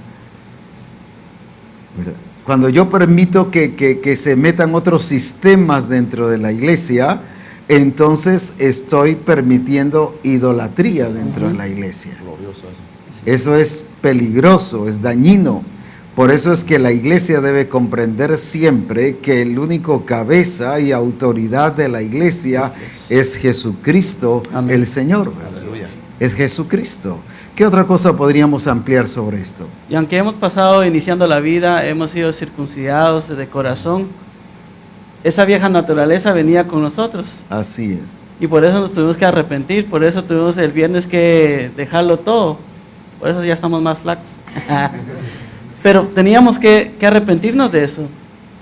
¿verdad? Cuando yo permito que se metan otros sistemas dentro de la iglesia, entonces estoy permitiendo idolatría dentro de la iglesia.
Glorioso eso.
Eso es peligroso, es dañino. Por eso es que la iglesia debe comprender siempre que el único cabeza y autoridad de la iglesia es Jesucristo, Amén. El Señor. Aleluya. Es Jesucristo. ¿Qué otra cosa podríamos ampliar sobre esto?
Y aunque hemos pasado iniciando la vida, hemos sido circuncidados de corazón, esa vieja naturaleza venía con nosotros.
Así es.
Y por eso nos tuvimos que arrepentir, por eso tuvimos el viernes que dejarlo todo. Por eso ya estamos más flacos. Pero teníamos que arrepentirnos de eso,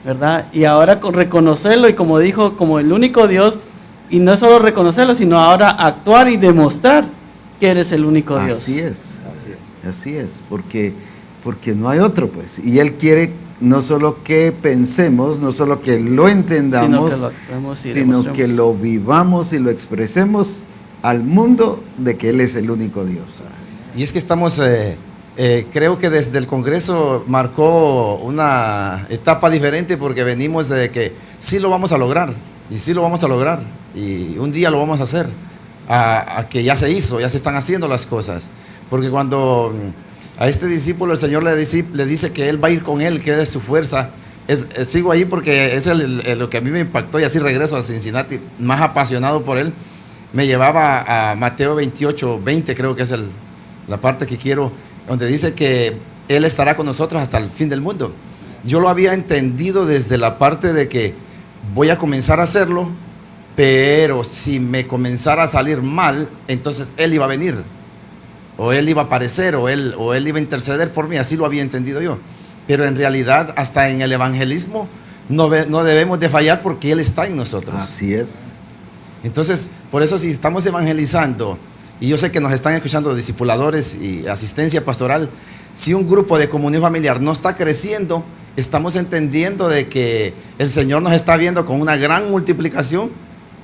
¿verdad? Y ahora reconocerlo, y como dijo, como el único Dios, y no solo reconocerlo, sino ahora actuar y demostrar que eres el único Dios.
Así es, porque no hay otro, pues. Y Él quiere no solo que pensemos, no solo que lo entendamos, sino que lo vivamos y lo expresemos al mundo de que Él es el único Dios.
Y es que estamos, creo que desde el Congreso marcó una etapa diferente, porque venimos de que sí lo vamos a lograr, y sí lo vamos a lograr, y un día lo vamos a hacer, a que ya se hizo, ya se están haciendo las cosas. Porque cuando a este discípulo el Señor le dice que Él va a ir con él, que es de su fuerza, sigo ahí porque es lo que a mí me impactó, y así regreso a Cincinnati, más apasionado por Él. Me llevaba a Mateo 28, 20, creo que es la parte que quiero, donde dice que Él estará con nosotros hasta el fin del mundo. Yo lo había entendido desde la parte de que voy a comenzar a hacerlo, pero si me comenzara a salir mal, entonces Él iba a venir, o Él iba a aparecer, o él iba a interceder por mí. Así lo había entendido yo. Pero en realidad, hasta en el evangelismo no debemos de fallar, porque Él está en nosotros.
Así es.
Entonces, por eso, si estamos evangelizando, y yo sé que nos están escuchando discipuladores y asistencia pastoral, si un grupo de comunión familiar no está creciendo, estamos entendiendo de que el Señor nos está viendo con una gran multiplicación,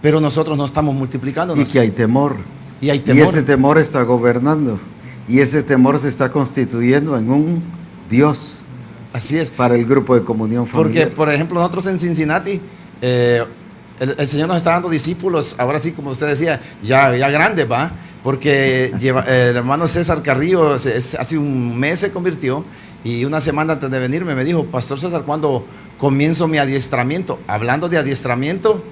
pero nosotros no estamos multiplicándonos.
Y que hay temor. Y ese temor está gobernando. Y ese temor se está constituyendo en un Dios.
Así es.
Para el grupo de comunión familiar.
Porque, por ejemplo, nosotros en Cincinnati, el Señor nos está dando discípulos, ahora sí, como usted decía, ya grandes, ¿va? Porque el hermano César Carrillo hace un mes se convirtió, y una semana antes de venirme me dijo: Pastor César, ¿cuándo comienzo mi adiestramiento? Hablando de adiestramiento,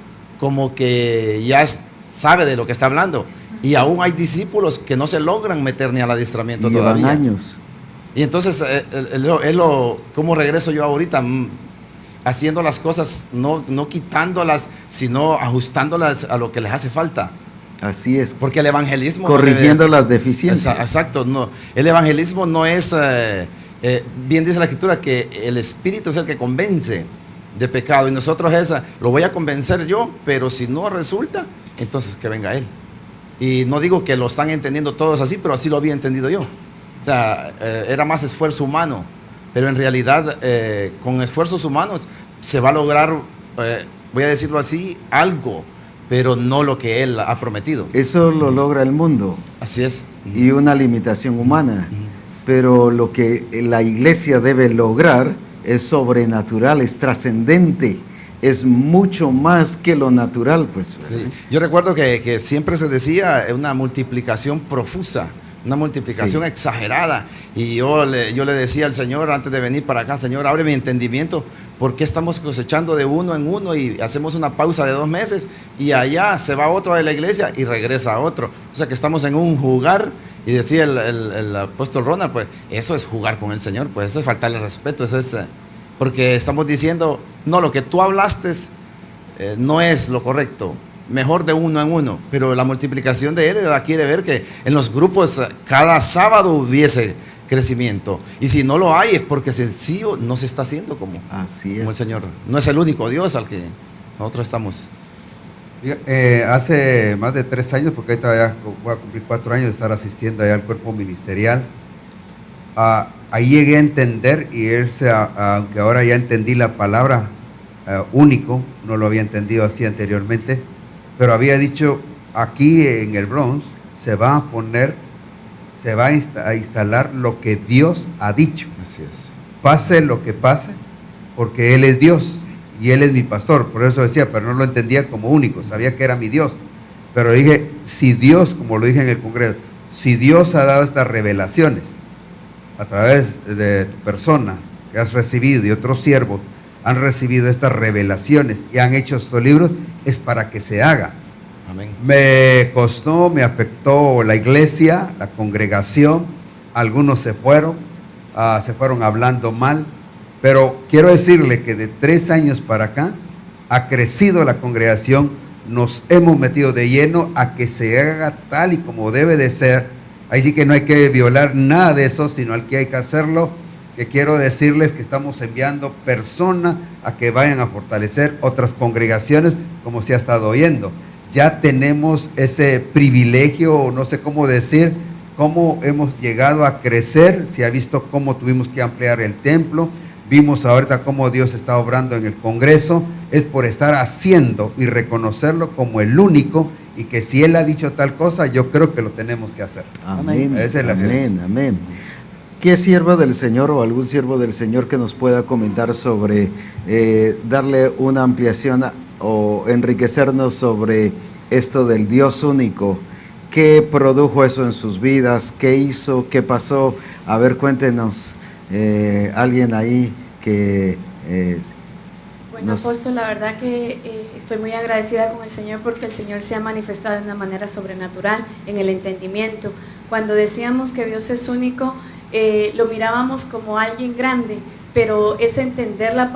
como que ya sabe de lo que está hablando. Y aún hay discípulos que no se logran meter ni al adiestramiento todavía.
Llevan años.
Y entonces, ¿cómo regreso yo ahorita? haciendo las cosas, no quitándolas, sino ajustándolas a lo que les hace falta.
Así es.
Porque el evangelismo
Corrigiendo las deficiencias.
Exacto, no. El evangelismo no es, bien dice la Escritura, que el Espíritu es el que convence de pecado. Y nosotros lo voy a convencer yo, pero si no resulta, entonces que venga Él. Y no digo que lo están entendiendo todos así, pero así lo había entendido yo. O sea, era más esfuerzo humano. Pero en realidad, con esfuerzos humanos se va a lograr, voy a decirlo así, algo, pero no lo que Él ha prometido.
Eso lo logra el mundo.
Así es.
Y una limitación humana. Pero lo que la iglesia debe lograr es sobrenatural, es trascendente, es mucho más que lo natural, pues.
Sí. Yo recuerdo que siempre se decía una multiplicación profusa, una multiplicación exagerada. Y yo le decía al Señor antes de venir para acá: Señor, abre mi entendimiento, porque estamos cosechando de uno en uno y hacemos una pausa de 2 meses y allá se va otro de la iglesia y regresa a otro. O sea que estamos en un jugar. Y decía el apóstol Ronald, pues eso es jugar con el Señor, pues eso es faltarle respeto, eso es porque estamos diciendo, no, lo que tú hablaste no es lo correcto, mejor de uno en uno, pero la multiplicación de Él quiere ver que en los grupos cada sábado hubiese crecimiento, y si no lo hay es porque sencillo no se está haciendo como el Señor. No es el único Dios al que nosotros estamos.
Hace más de 3 años, porque ahorita ya voy a cumplir 4 años de estar asistiendo allá al cuerpo ministerial, ahí llegué a entender, y aunque ahora ya entendí la palabra único, no lo había entendido así anteriormente, pero había dicho, aquí en el Bronx se va a instalar lo que Dios ha dicho.
Así es.
Pase lo que pase, porque Él es Dios. Y Él es mi pastor, por eso decía, pero no lo entendía como único, sabía que era mi Dios. Pero dije, si Dios, como lo dije en el Congreso, si Dios ha dado estas revelaciones a través de tu persona que has recibido y otros siervos han recibido estas revelaciones y han hecho estos libros, es para que se haga.
Amén.
Me costó, me afectó la iglesia, la congregación, algunos se fueron hablando mal. Pero quiero decirle que de 3 años para acá ha crecido la congregación, nos hemos metido de lleno a que se haga tal y como debe de ser. Ahí sí que no hay que violar nada de eso, sino al que hay que hacerlo. Que quiero decirles que estamos enviando personas a que vayan a fortalecer otras congregaciones, como se ha estado oyendo. Ya tenemos ese privilegio, o no sé cómo decir, cómo hemos llegado a crecer. Se ha visto cómo tuvimos que ampliar el templo. Vimos ahorita cómo Dios está obrando en el Congreso. Es por estar haciendo y reconocerlo como el único, y que si Él ha dicho tal cosa, yo creo que lo tenemos que hacer.
Amén.
Esa es la
Amén. Amén. ¿Qué siervo del Señor o algún siervo del Señor que nos pueda comentar sobre darle una ampliación o enriquecernos sobre esto del Dios único? ¿Qué produjo eso en sus vidas? ¿Qué hizo? ¿Qué pasó? A ver, cuéntenos. Alguien ahí que
bueno, apóstol, la verdad que estoy muy agradecida con el Señor, porque el Señor se ha manifestado de una manera sobrenatural en el entendimiento. Cuando decíamos que Dios es único, lo mirábamos como alguien grande, pero es entender la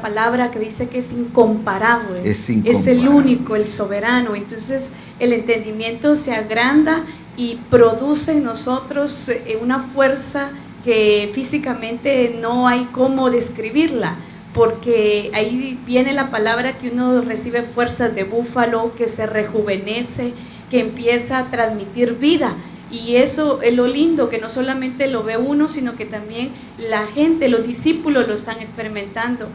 palabra que dice que es incomparable. Es el único, el soberano. Entonces el entendimiento se agranda y produce en nosotros una fuerza que físicamente no hay cómo describirla, porque ahí viene la palabra que uno recibe fuerzas de búfalo, que se rejuvenece, que empieza a transmitir vida. Y eso es lo lindo, que no solamente lo ve uno, sino que también la gente, los discípulos lo están experimentando.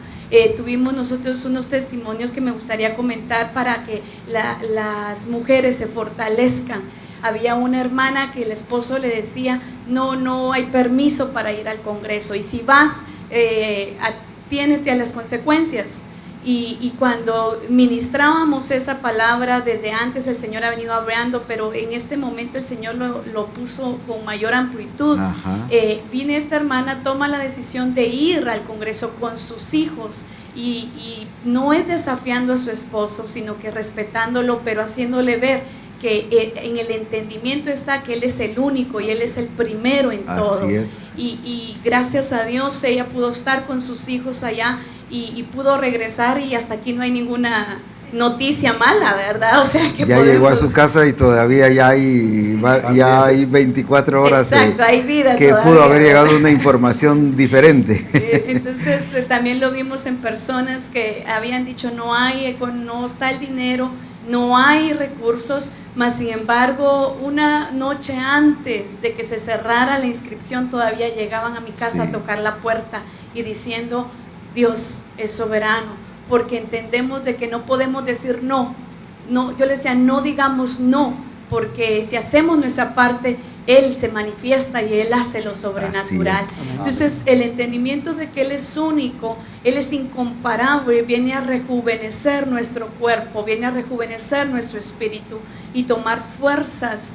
Tuvimos nosotros unos testimonios que me gustaría comentar para que las mujeres se fortalezcan. Había una hermana que el esposo le decía, no hay permiso para ir al Congreso, y si vas, atiénete a las consecuencias. Y cuando ministrábamos esa palabra, desde antes el Señor ha venido hablando, pero en este momento el Señor lo puso con mayor amplitud. Viene esta hermana, toma la decisión de ir al Congreso con sus hijos, y no es desafiando a su esposo, sino que respetándolo, pero haciéndole ver que en el entendimiento está que Él es el único y Él es el primero en todo.
Así es.
Y gracias a Dios ella pudo estar con sus hijos allá, y pudo regresar y hasta aquí no hay ninguna noticia mala, ¿verdad? O sea que
ya llegó a su casa y todavía ya hay 24 horas.
Exacto, hay vida
que
todavía.
Pudo haber llegado una información diferente.
Entonces también lo vimos en personas que habían dicho no está el dinero, no hay recursos, mas sin embargo una noche antes de que se cerrara la inscripción todavía llegaban a mi casa a tocar la puerta y diciendo Dios es soberano, porque entendemos de que no podemos decir no, yo les decía no digamos no, porque si hacemos nuestra parte Él se manifiesta y Él hace lo sobrenatural. Entonces el entendimiento de que Él es único, Él es incomparable, viene a rejuvenecer nuestro cuerpo, viene a rejuvenecer nuestro espíritu y tomar fuerzas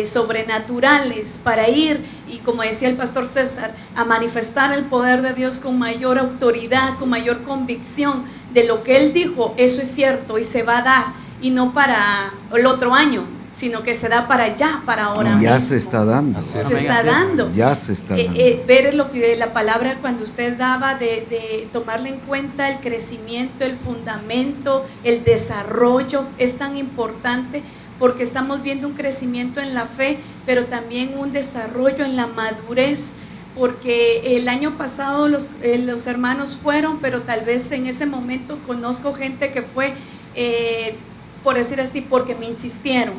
sobrenaturales para ir, y como decía el pastor César, a manifestar el poder de Dios con mayor autoridad, con mayor convicción de lo que Él dijo, eso es cierto y se va a dar, y no para el otro año, sino que se da para allá, para ahora
ya
mismo.
se está dando.
Se está dando.
Ya se está dando.
Ver lo que la palabra cuando usted daba de tomarle en cuenta el crecimiento, el fundamento, el desarrollo, es tan importante porque estamos viendo un crecimiento en la fe, pero también un desarrollo en la madurez, porque el año pasado los hermanos fueron, pero tal vez en ese momento conozco gente que fue, por decir así, porque me insistieron.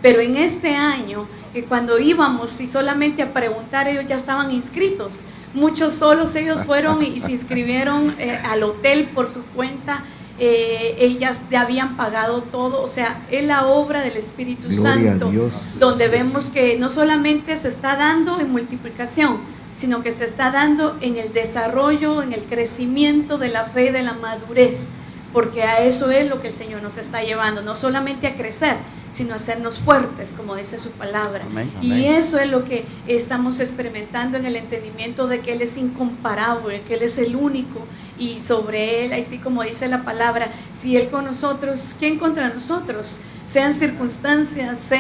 Pero en este año, que cuando íbamos y solamente a preguntar, ellos ya estaban inscritos. Muchos solos ellos fueron y se inscribieron al hotel por su cuenta. Ellas ya habían pagado todo. O sea, es la obra del Espíritu Santo, donde vemos que no solamente se está dando en multiplicación, sino que se está dando en el desarrollo, en el crecimiento de la fe y de la madurez. Porque a eso es lo que el Señor nos está llevando, no solamente a crecer, sino a hacernos fuertes, como dice su palabra. Amén. Y eso es lo que estamos experimentando en el entendimiento de que Él es incomparable, que Él es el único, y sobre Él, así como dice la palabra, si Él con nosotros, ¿quién contra nosotros? Sean circunstancias,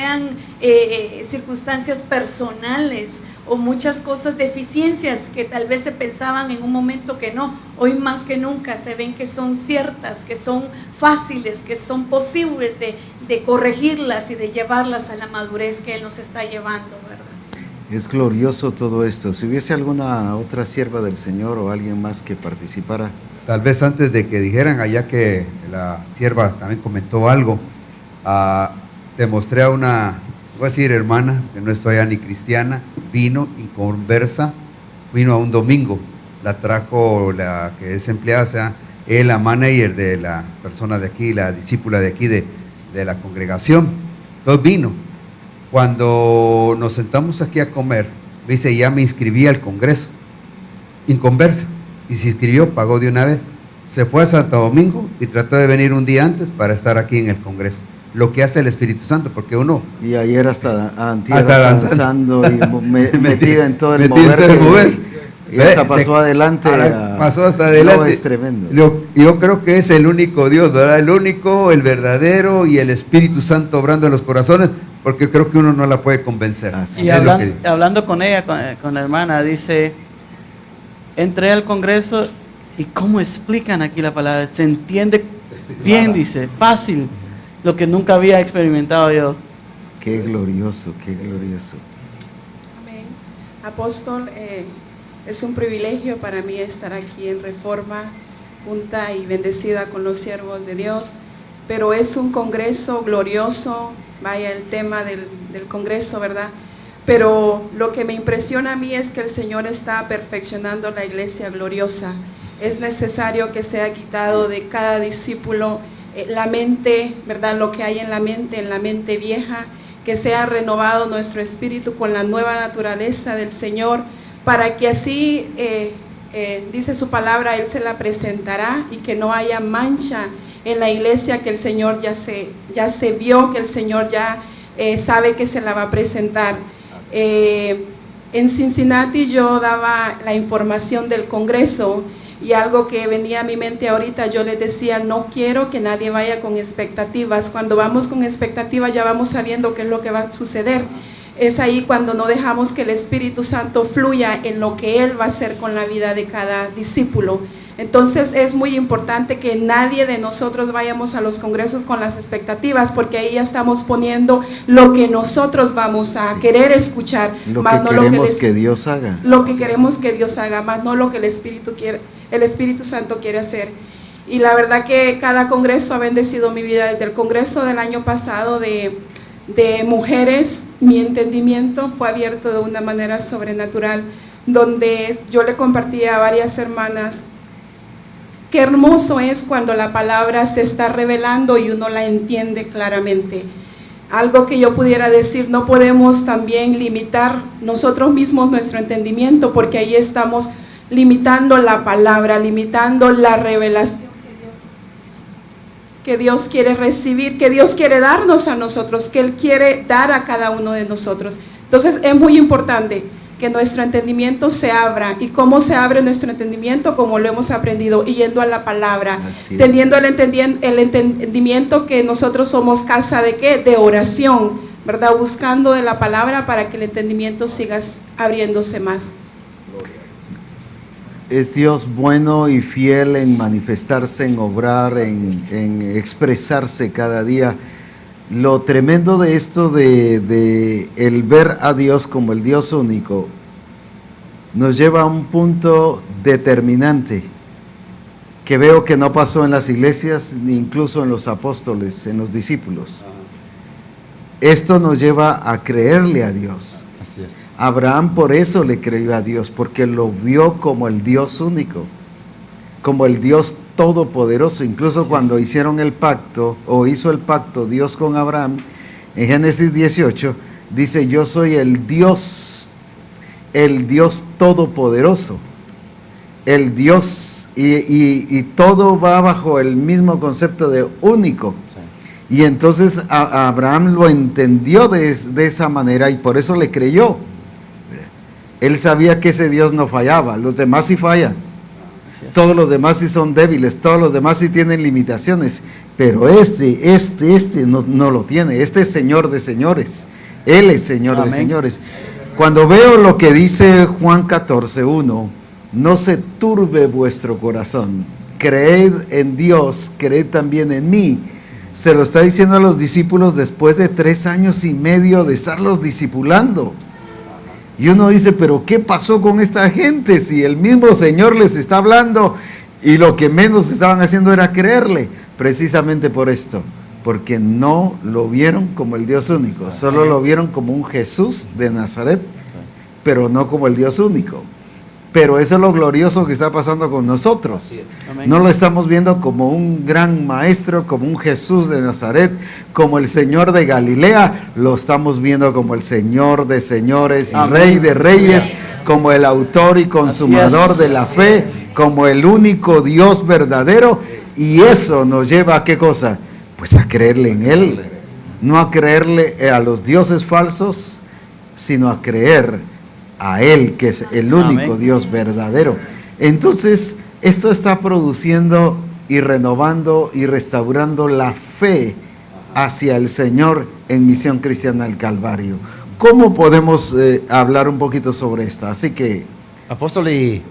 circunstancias personales o muchas cosas, deficiencias que tal vez se pensaban en un momento que no, hoy más que nunca se ven que son ciertas, que son fáciles, que son posibles de corregirlas y de llevarlas a la madurez que Él nos está llevando, ¿verdad?
Es glorioso todo esto. Si hubiese alguna otra sierva del Señor o alguien más que participara.
Tal vez antes de que dijeran, allá que la sierva también comentó algo, te mostré a una, voy a decir hermana, que no estoy ni cristiana, vino y conversa, vino a un domingo, la trajo la que es empleada, o sea, es la manager de la persona de aquí, la discípula de aquí de la congregación. Entonces vino. Cuando nos sentamos aquí a comer, me dice, ya me inscribí al congreso, inconversa, y se inscribió, pagó de una vez, se fue a Santo Domingo y trató de venir un día antes para estar aquí en el congreso. Lo que hace el Espíritu Santo, porque uno...
Y ayer hasta danzando y metida en todo el
mover.
Y hasta pasó adelante.
Pasó hasta adelante.
No, es tremendo.
Yo creo que es el único Dios, ¿verdad? El único, el verdadero, y el Espíritu Santo obrando en los corazones, porque creo que uno no la puede convencer.
Y hablando con ella, con la hermana, dice, entré al congreso y cómo explican aquí la palabra, se entiende bien, dice, fácil, lo que nunca había experimentado yo.
Qué glorioso, qué glorioso.
Amén. Apóstol, es un privilegio para mí estar aquí en Reforma, junta y bendecida con los siervos de Dios, pero es un congreso glorioso, vaya el tema del congreso, ¿verdad? Pero lo que me impresiona a mí es que el Señor está perfeccionando la iglesia gloriosa. Es necesario que sea quitado de cada discípulo la mente, ¿verdad? Lo que hay en la mente vieja, que sea renovado nuestro espíritu con la nueva naturaleza del Señor, para que así, dice su palabra, Él se la presentará y que no haya mancha en la iglesia, que el Señor ya se vio, que el Señor ya sabe que se la va a presentar. En Cincinnati yo daba la información del congreso, y algo que venía a mi mente ahorita, yo les decía, no quiero que nadie vaya con expectativas. Cuando vamos con expectativas ya vamos sabiendo qué es lo que va a suceder. Es ahí cuando no dejamos que el Espíritu Santo fluya en lo que Él va a hacer con la vida de cada discípulo. Entonces es muy importante que nadie de nosotros vayamos a los congresos con las expectativas, porque ahí ya estamos poniendo lo que nosotros vamos a querer escuchar,
Lo
más
que
no
queremos
lo que
que Dios haga.
Lo que queremos que Dios haga, más no lo que el Espíritu Santo quiere hacer. Y la verdad que cada congreso ha bendecido mi vida. Desde el congreso del año pasado de mujeres, mi entendimiento fue abierto de una manera sobrenatural, donde yo le compartía a varias hermanas qué hermoso es cuando la palabra se está revelando y uno la entiende claramente. Algo que yo pudiera decir, no podemos también limitar nosotros mismos nuestro entendimiento, porque ahí estamos limitando la palabra, limitando la revelación que Dios quiere recibir, que Dios quiere darnos a nosotros, que Él quiere dar a cada uno de nosotros. Entonces es muy importante que nuestro entendimiento se abra. ¿Y cómo se abre nuestro entendimiento? Como lo hemos aprendido, yendo a la palabra, teniendo el entendimiento que nosotros somos casa de ¿qué? De oración, ¿verdad? Buscando de la palabra para que el entendimiento siga abriéndose más.
Es Dios bueno y fiel en manifestarse, en obrar, en expresarse cada día. Lo tremendo de esto de el ver a Dios como el Dios único nos lleva a un punto determinante que veo que no pasó en las iglesias ni incluso en los apóstoles, en los discípulos. Esto nos lleva a creerle a Dios.
Así es.
Abraham por eso le creyó a Dios, porque lo vio como el Dios único, como el Dios todopoderoso. Incluso cuando hicieron el pacto, o hizo el pacto Dios con Abraham, en Génesis 18, dice: yo soy el Dios todopoderoso, el Dios, y todo va bajo el mismo concepto de único. Sí. Y entonces Abraham lo entendió de esa manera y por eso le creyó. Él sabía que ese Dios no fallaba, los demás sí fallan. Todos los demás sí son débiles, todos los demás sí tienen limitaciones, pero este no lo tiene. Este es Señor de señores, Él es Señor de señores. Cuando veo lo que dice Juan 14:1, no se turbe vuestro corazón, creed en Dios, creed también en mí. Se lo está diciendo a los discípulos después de 3 años y medio de estarlos discipulando. Y uno dice, pero ¿qué pasó con esta gente? Si el mismo Señor les está hablando y lo que menos estaban haciendo era creerle. Precisamente por esto, porque no lo vieron como el Dios único, solo lo vieron como un Jesús de Nazaret, pero no como el Dios único. Pero eso es lo glorioso que está pasando con nosotros. No lo estamos viendo como un gran maestro, como un Jesús de Nazaret, como el Señor de Galilea. Lo estamos viendo como el Señor de señores y Rey de reyes, como el autor y consumador de la fe, como el único Dios verdadero. Y eso nos lleva a ¿qué cosa? Pues a creerle en Él. No a creerle a los dioses falsos, sino a creer a Él, que es el único Dios verdadero. Entonces, esto está produciendo y renovando y restaurando la fe hacia el Señor en Misión Cristiana del Calvario. ¿Cómo podemos hablar un poquito sobre esto? Así que...
Apóstol, y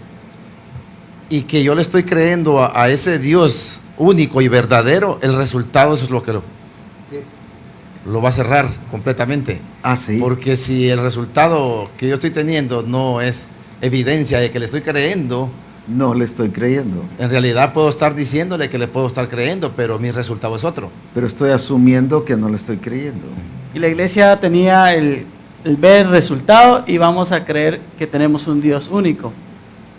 que yo le estoy creyendo a ese Dios único y verdadero, el resultado eso es lo que lo va a cerrar completamente.
Ah, sí.
Porque si el resultado que yo estoy teniendo no es evidencia de que le estoy creyendo,
no le estoy creyendo.
En realidad puedo estar diciéndole que le puedo estar creyendo, pero mi resultado es otro.
Pero estoy asumiendo que no le estoy creyendo.
Sí. Y la iglesia tenía el ver el resultado y vamos a creer que tenemos un Dios único.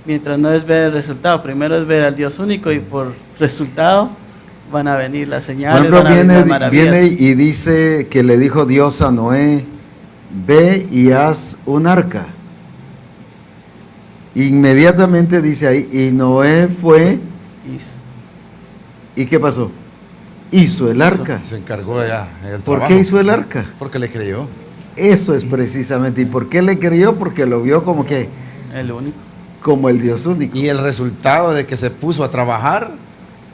Mientras no es ver el resultado, primero es ver al Dios único y por resultado van a venir las señales.
Por ejemplo, viene y dice que le dijo Dios a Noé: ve y haz un arca. Inmediatamente dice ahí, y Noé fue. ¿Y qué pasó? Hizo el arca.
Se encargó ya.
¿Por qué hizo el arca?
Porque le creyó.
Eso es precisamente. ¿Y por qué le creyó? Porque lo vio como que
el único.
Como el Dios único.
Y el resultado de que se puso a trabajar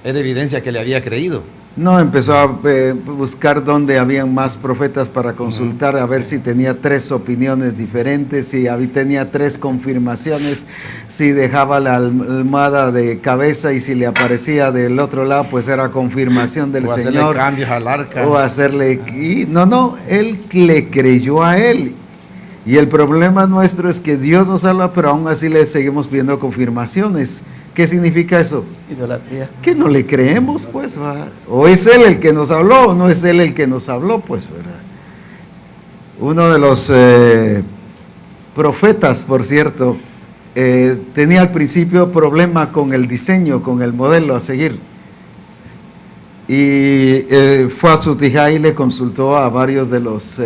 era evidencia que le había creído.
No, empezó a buscar dónde habían más profetas para consultar, a ver si tenía 3 opiniones diferentes, si tenía 3 confirmaciones, si dejaba la almohada de cabeza y si le aparecía del otro lado, pues era confirmación del
O
Señor.
hacerle cambios al arca.
O hacerle... No, él le creyó a él. Y el problema nuestro es que Dios nos habla, pero aún así le seguimos pidiendo confirmaciones. ¿Qué significa eso?
Idolatría.
Que no le creemos, pues, ¿verdad? O es Él el que nos habló, o no es Él el que nos habló, pues, ¿verdad? Uno de los profetas, por cierto, tenía al principio problema con el diseño, con el modelo a seguir. Y fue a Sutijá y le consultó a varios de los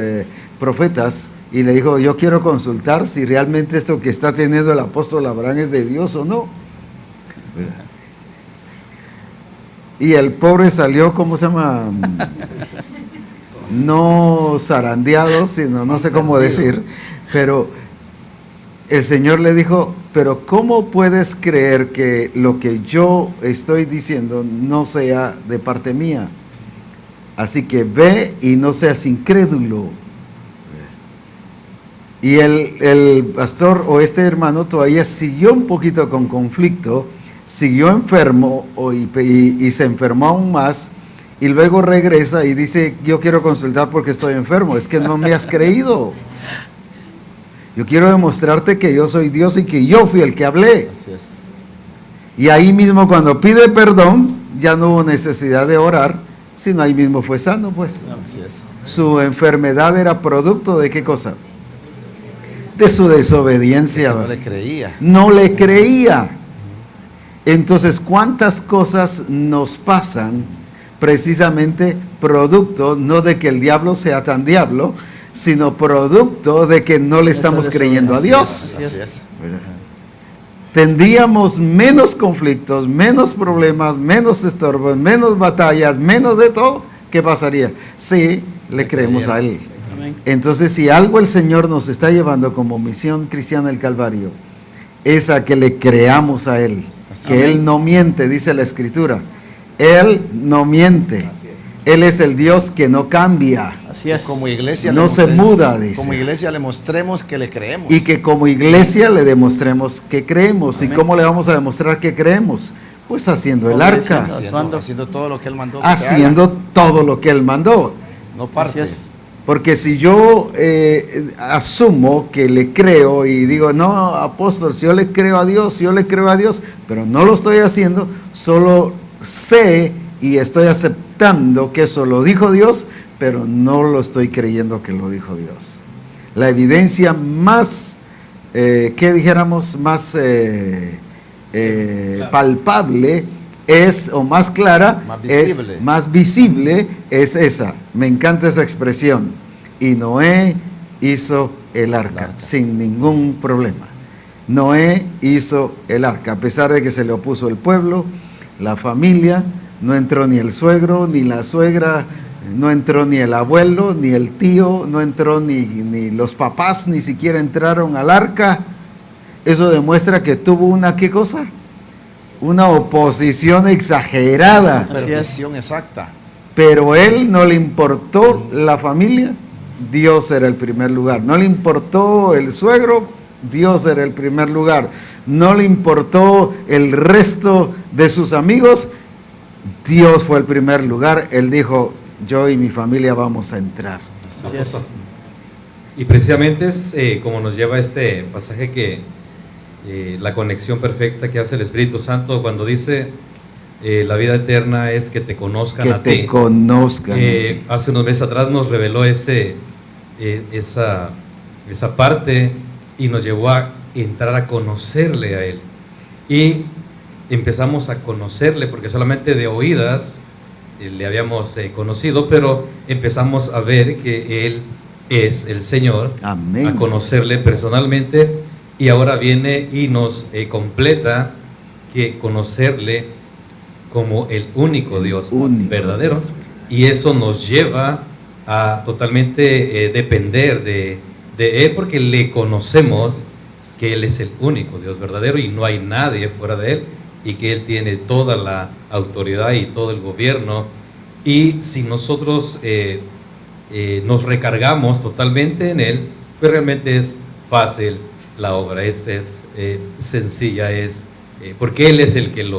profetas y le dijo, yo quiero consultar si realmente esto que está teniendo el apóstol Abraham es de Dios o no. Y el pobre salió, ¿cómo se llama? No zarandeado, sino no sé cómo decir, pero el Señor le dijo, pero ¿cómo puedes creer que lo que yo estoy diciendo no sea de parte mía? Así que ve y no seas incrédulo. Y el pastor o este hermano todavía siguió un poquito con conflicto, siguió enfermo y se enfermó aún más y luego regresa y dice, yo quiero consultar porque estoy enfermo. Es que no me has creído. Yo quiero demostrarte que yo soy Dios y que yo fui el que hablé.
Así es.
Y ahí mismo cuando pide perdón, ya no hubo necesidad de orar, sino ahí mismo fue sano, pues.
Así es.
Su enfermedad era producto de ¿qué cosa? De su desobediencia.
No le creía.
No le creía. Entonces, ¿cuántas cosas nos pasan precisamente producto, no de que el diablo sea tan diablo, sino producto de que no le estamos creyendo a Dios?
Así es.
Tendríamos menos conflictos, menos problemas, menos estorbos, menos batallas, menos de todo. ¿Qué pasaría? Sí, le creemos a Él.
Amén.
Entonces, si algo el Señor nos está llevando como misión cristiana del Calvario, es a que le creamos a Él. Que Él no miente, dice la Escritura. Él no miente. Él es el Dios que no cambia.
Así es.
Como iglesia
No se muda, dice.
Como iglesia le mostremos que le creemos.
Y que como iglesia le demostremos que creemos.
Amén.
¿Y cómo le vamos a demostrar que creemos? Pues haciendo el arca.
Haciendo todo lo que Él mandó. que se
Haciendo
haga.
todo lo que Él mandó.
No parte.
Así es.
Porque si yo asumo que le creo y digo, no, apóstol, si yo le creo a Dios, pero no lo estoy haciendo, solo sé y estoy aceptando que eso lo dijo Dios, pero no lo estoy creyendo que lo dijo Dios. La evidencia más, ¿qué dijéramos? Más palpable es, o más clara, más visible es esa. Me encanta esa expresión. Y Noé hizo el arca sin ningún problema. Noé hizo el arca, a pesar de que se le opuso el pueblo, la familia, no entró ni el suegro, ni la suegra, no entró ni el abuelo, ni el tío, no entró ni los papás, ni siquiera entraron al arca. Eso demuestra que tuvo una, ¿qué cosa? Una oposición exagerada.
Supervisión exacta.
Pero él no le importó la familia, Dios era el primer lugar. No le importó el suegro, Dios era el primer lugar. No le importó el resto de sus amigos, Dios fue el primer lugar. Él dijo, yo y mi familia vamos a entrar.
Así es. Y precisamente es como nos lleva este pasaje que la conexión perfecta que hace el Espíritu Santo cuando dice la vida eterna es que te conozcan a ti.
Que te conozcan.
Hace unos meses atrás nos reveló esa parte y nos llevó a entrar a conocerle a Él. Y empezamos a conocerle porque solamente de oídas le habíamos conocido, pero empezamos a ver que Él es el Señor.
Amén.
A conocerle personalmente. Y ahora viene y nos completa que conocerle como el único Dios verdadero. Y eso nos lleva a totalmente depender de Él, porque le conocemos que Él es el único Dios verdadero y no hay nadie fuera de Él, y que Él tiene toda la autoridad y todo el gobierno Y si nosotros nos recargamos totalmente en Él, pues realmente es fácil la obra, es sencilla, porque Él es el que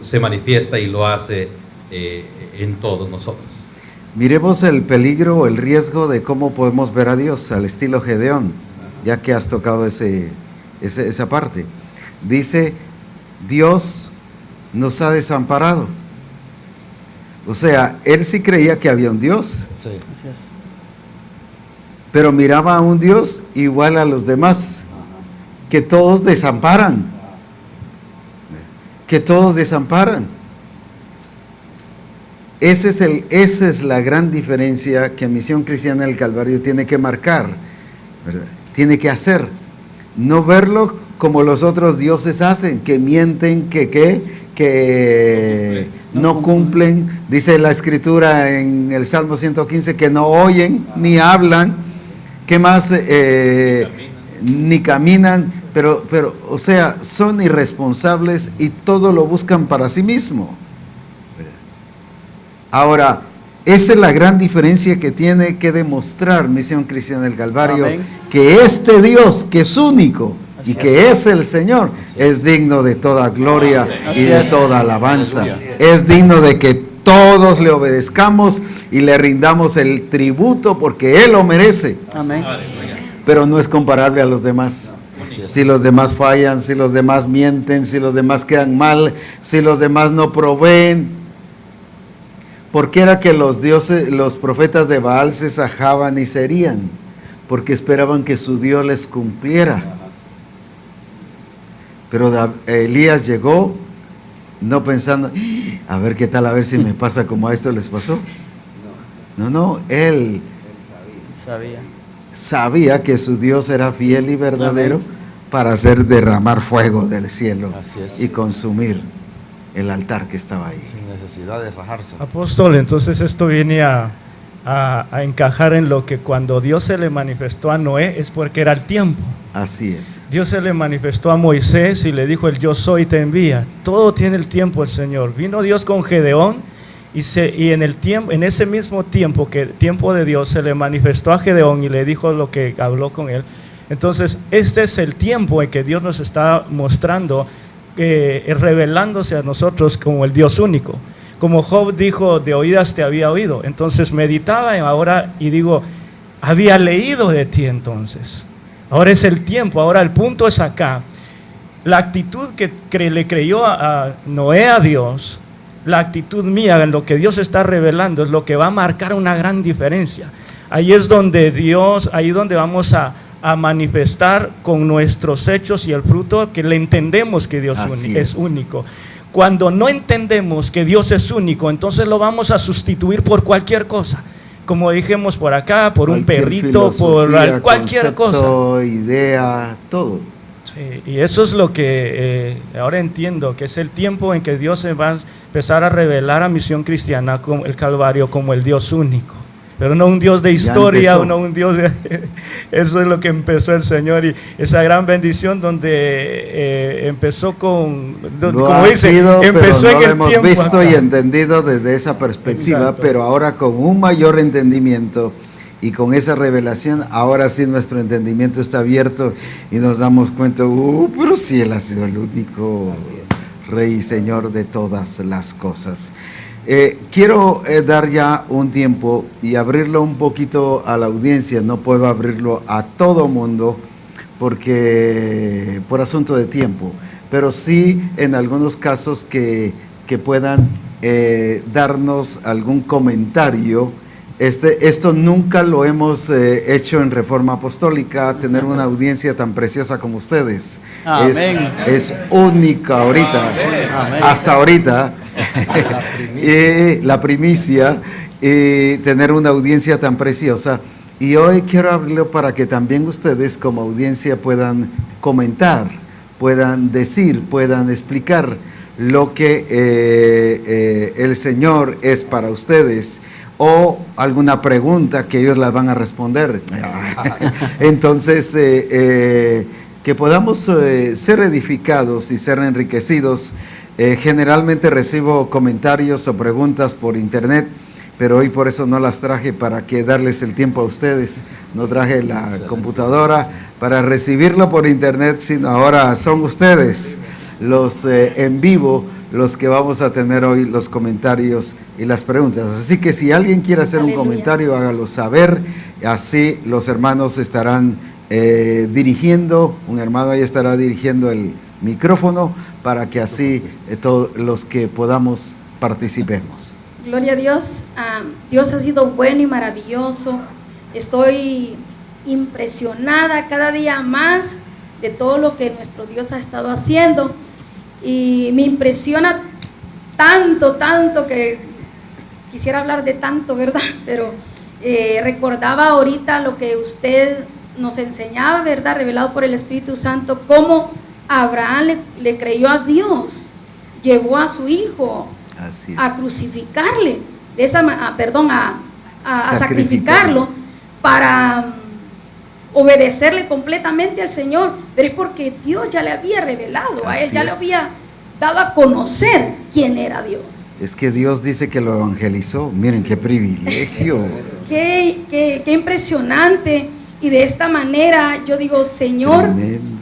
se manifiesta y lo hace en todos nosotros.
Miremos el peligro o el riesgo de cómo podemos ver a Dios al estilo Gedeón, ya que has tocado esa parte. Dice, Dios nos ha desamparado. O sea, él sí creía que había un Dios,
Sí.
pero miraba a un Dios igual a los demás, que todos desamparan, Esa es la gran diferencia que Misión Cristiana del Calvario tiene que marcar, ¿verdad? Tiene que hacer, no verlo como los otros dioses hacen, que mienten, que no cumplen. Dice la Escritura en el Salmo 115 que no oyen ni hablan, que más ni caminan, pero o sea, son irresponsables y todo lo buscan para sí mismo. Ahora, esa es la gran diferencia que tiene que demostrar Misión Cristiana del Calvario. Amén. Que este Dios, que es único y que es el Señor, es digno de toda gloria y de toda alabanza. Es digno de que todos le obedezcamos y le rindamos el tributo porque Él lo merece.
Amén.
Pero no es comparable a los demás. Si los demás fallan, si los demás mienten, si los demás quedan mal, si los demás no proveen. ¿Por qué era que los profetas de Baal se sajaban y se herían? Porque esperaban que su Dios les cumpliera. Pero Elías llegó no pensando, a ver qué tal, a ver si me pasa como a esto les pasó. No, él sabía que su Dios era fiel y verdadero para hacer derramar fuego del cielo y consumir el altar que estaba ahí.
Sin necesidad de rajarse.
Apóstol, entonces esto viene a encajar en lo que cuando Dios se le manifestó a Noé es porque era el tiempo.
Así es.
Dios se le manifestó a Moisés y le dijo, el yo soy te envía. Todo tiene el tiempo el Señor. Vino Dios con Gedeón y en ese mismo tiempo, que tiempo de Dios, se le manifestó a Gedeón y le dijo lo que habló con él. Entonces, este es el tiempo en que Dios nos está mostrando, revelándose a nosotros como el Dios único. Como Job dijo, de oídas te había oído. Entonces meditaba ahora y digo, había leído de ti entonces. Ahora es el tiempo, ahora el punto es acá. La actitud que le creyó a Noé a Dios, la actitud mía en lo que Dios está revelando es lo que va a marcar una gran diferencia. Ahí es donde donde vamos a manifestar con nuestros hechos y el fruto que le entendemos que Dios es único. Cuando no entendemos que Dios es único, entonces lo vamos a sustituir por cualquier cosa. Como dijimos por acá, por un perrito, por cualquier cosa.
Idea, todo.
Sí, y eso es lo que ahora entiendo, que es el tiempo en que Dios se va a empezar a revelar a Misión Cristiana como el Calvario como el Dios único. Pero no un Dios de historia, no un Dios de... Eso es lo que empezó el Señor y esa gran bendición donde empezó con...
como dice, empezó en el tiempo. Lo hemos visto acá y entendido desde esa perspectiva. Exacto. Pero ahora con un mayor entendimiento y con esa revelación, ahora sí nuestro entendimiento está abierto y nos damos cuenta, pero sí Él ha sido el único Rey y Señor de todas las cosas. Quiero dar ya un tiempo y abrirlo un poquito a la audiencia. No puedo abrirlo a todo mundo porque por asunto de tiempo, pero sí en algunos casos que puedan darnos algún comentario. Esto nunca lo hemos hecho en Reforma Apostólica, tener una audiencia tan preciosa como ustedes. Es única ahorita. Amén. Hasta ahorita. La primicia, tener una audiencia tan preciosa. Y hoy quiero abrirlo para que también ustedes como audiencia puedan comentar, puedan decir, puedan explicar lo que el Señor es para ustedes, o alguna pregunta que ellos las van a responder. Entonces, que podamos ser edificados y ser enriquecidos Generalmente recibo comentarios o preguntas por internet, pero hoy por eso no las traje para que darles el tiempo a ustedes. No traje la computadora para recibirlo por internet, sino ahora son ustedes los en vivo los que vamos a tener hoy los comentarios y las preguntas. Así que si alguien quiere hacer un comentario, hágalo saber. Así los hermanos estarán dirigiendo, un hermano ahí estará dirigiendo el micrófono para que así todos los que podamos participemos.
Gloria a Dios. Dios ha sido bueno y maravilloso. Estoy impresionada cada día más de todo lo que nuestro Dios ha estado haciendo, y me impresiona tanto que quisiera hablar de tanto, ¿verdad? Pero recordaba ahorita lo que usted nos enseñaba, ¿verdad? Revelado por el Espíritu Santo, cómo Abraham le creyó a Dios, llevó a su hijo a crucificarle, a sacrificarlo para obedecerle completamente al Señor, pero es porque Dios ya le había revelado a él, ya le había dado a conocer quién era Dios.
Es que Dios dice que lo evangelizó. Miren qué privilegio.
qué impresionante. Y de esta manera yo digo, Señor,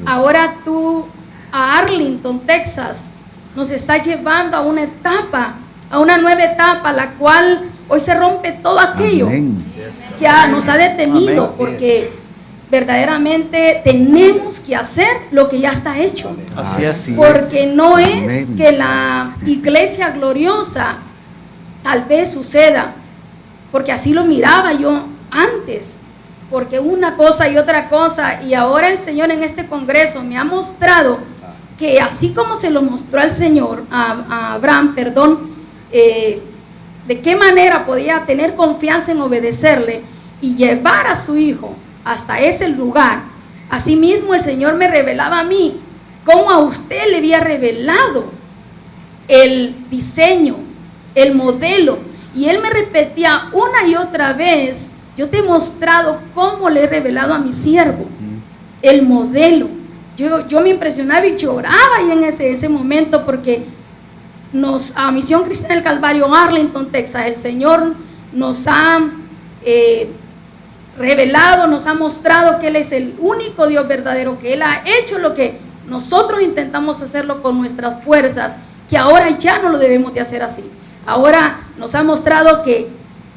ahora tú a Arlington, Texas, nos está llevando a una etapa, a una nueva etapa, la cual hoy se rompe todo aquello que nos ha detenido, porque verdaderamente tenemos que hacer lo que ya está hecho. Porque no es que la iglesia gloriosa tal vez suceda, porque así lo miraba yo antes, porque una cosa y otra cosa, y ahora el Señor en este congreso me ha mostrado que así como se lo mostró al Señor, a Abraham, de qué manera podía tener confianza en obedecerle y llevar a su hijo hasta ese lugar. Asimismo el Señor me revelaba a mí cómo a usted le había revelado el diseño, el modelo, y él me repetía una y otra vez: yo te he mostrado cómo le he revelado a mi siervo el modelo. Yo me impresionaba y lloraba ahí en ese momento, porque a Misión Cristiana del Calvario, Arlington, Texas, el Señor nos ha revelado, nos ha mostrado que Él es el único Dios verdadero, que Él ha hecho lo que nosotros intentamos hacerlo con nuestras fuerzas, que ahora ya no lo debemos de hacer así. Ahora nos ha mostrado que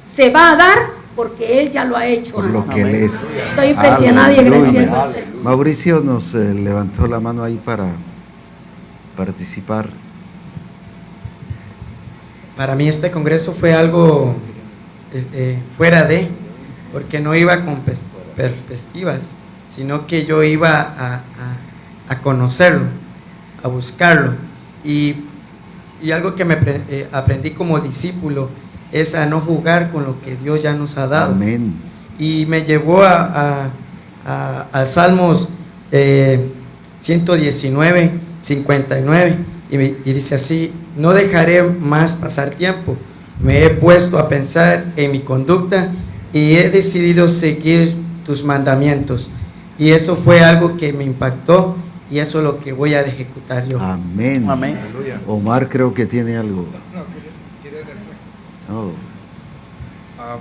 se va a dar porque Él ya lo ha hecho.
Por lo que Él es.
Estoy impresionada y agradecida.
Mauricio nos levantó la mano ahí para participar.
Para mí este congreso fue algo fuera de, porque no iba con perspectivas, sino que yo iba a conocerlo, a buscarlo, y algo que aprendí como discípulo es a no jugar con lo que Dios ya nos ha dado.
Amén.
Y me llevó a Salmos 119, 59, y dice así: no dejaré más pasar tiempo, me he puesto a pensar en mi conducta y he decidido seguir tus mandamientos. Y eso fue algo que me impactó, y eso es lo que voy a ejecutar yo.
Amén.
Amén.
Omar creo que tiene algo.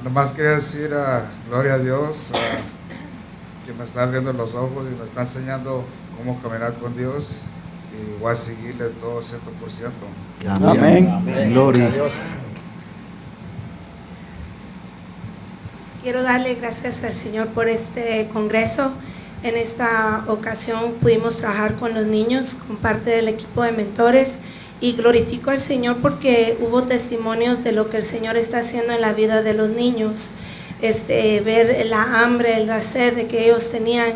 Nomás quería decir gloria a Dios, que me está abriendo los ojos y me está enseñando cómo caminar con Dios, y voy a seguirle todo 100%.
Amén. Amén. Gloria a Dios.
Quiero darle gracias al Señor por este congreso. En esta ocasión pudimos trabajar con los niños, con parte del equipo de mentores, y glorifico al Señor porque hubo testimonios de lo que el Señor está haciendo en la vida de los niños. Ver la hambre, la sed de que ellos tenían,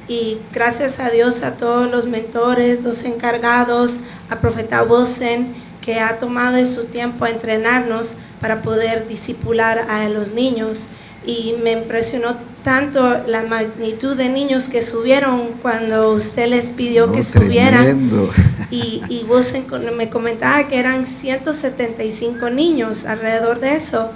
y gracias a Dios, a todos los mentores, los encargados, a Profeta Wilson, que ha tomado en su tiempo a entrenarnos para poder discipular a los niños. Y me impresionó tanto la magnitud de niños que subieron cuando usted les pidió que subieran. Y Wilson me comentaba que eran 175 niños alrededor de eso.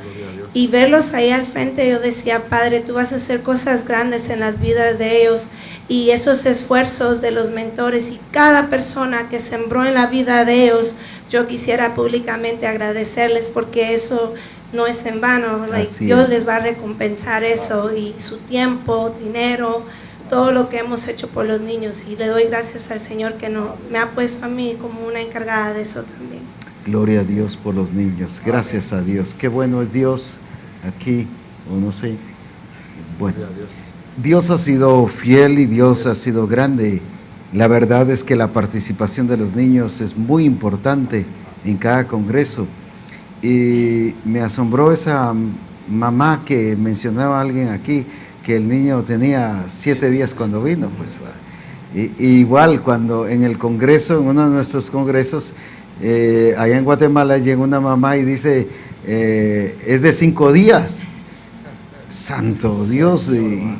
Y verlos ahí al frente, yo decía: Padre, tú vas a hacer cosas grandes en las vidas de ellos. Y esos esfuerzos de los mentores y cada persona que sembró en la vida de ellos yo quisiera públicamente agradecerles porque eso no es en vano,
Así
Dios
es.
les va a recompensar eso y su tiempo, dinero, todo lo que hemos hecho por los niños, y le doy gracias al Señor que me ha puesto a mí como una encargada de eso también.
Gloria a Dios por los niños. Gracias a Dios. Qué bueno es Dios aquí, o no sé. Bueno, Dios ha sido fiel y Dios ha sido grande. La verdad es que la participación de los niños es muy importante en cada congreso. Y me asombró esa mamá que mencionaba alguien aquí, que el niño tenía 7 días cuando vino. Pues, igual cuando en el congreso, en uno de nuestros congresos, allá en Guatemala, llega una mamá y dice, es de 5 días. Santo Dios, y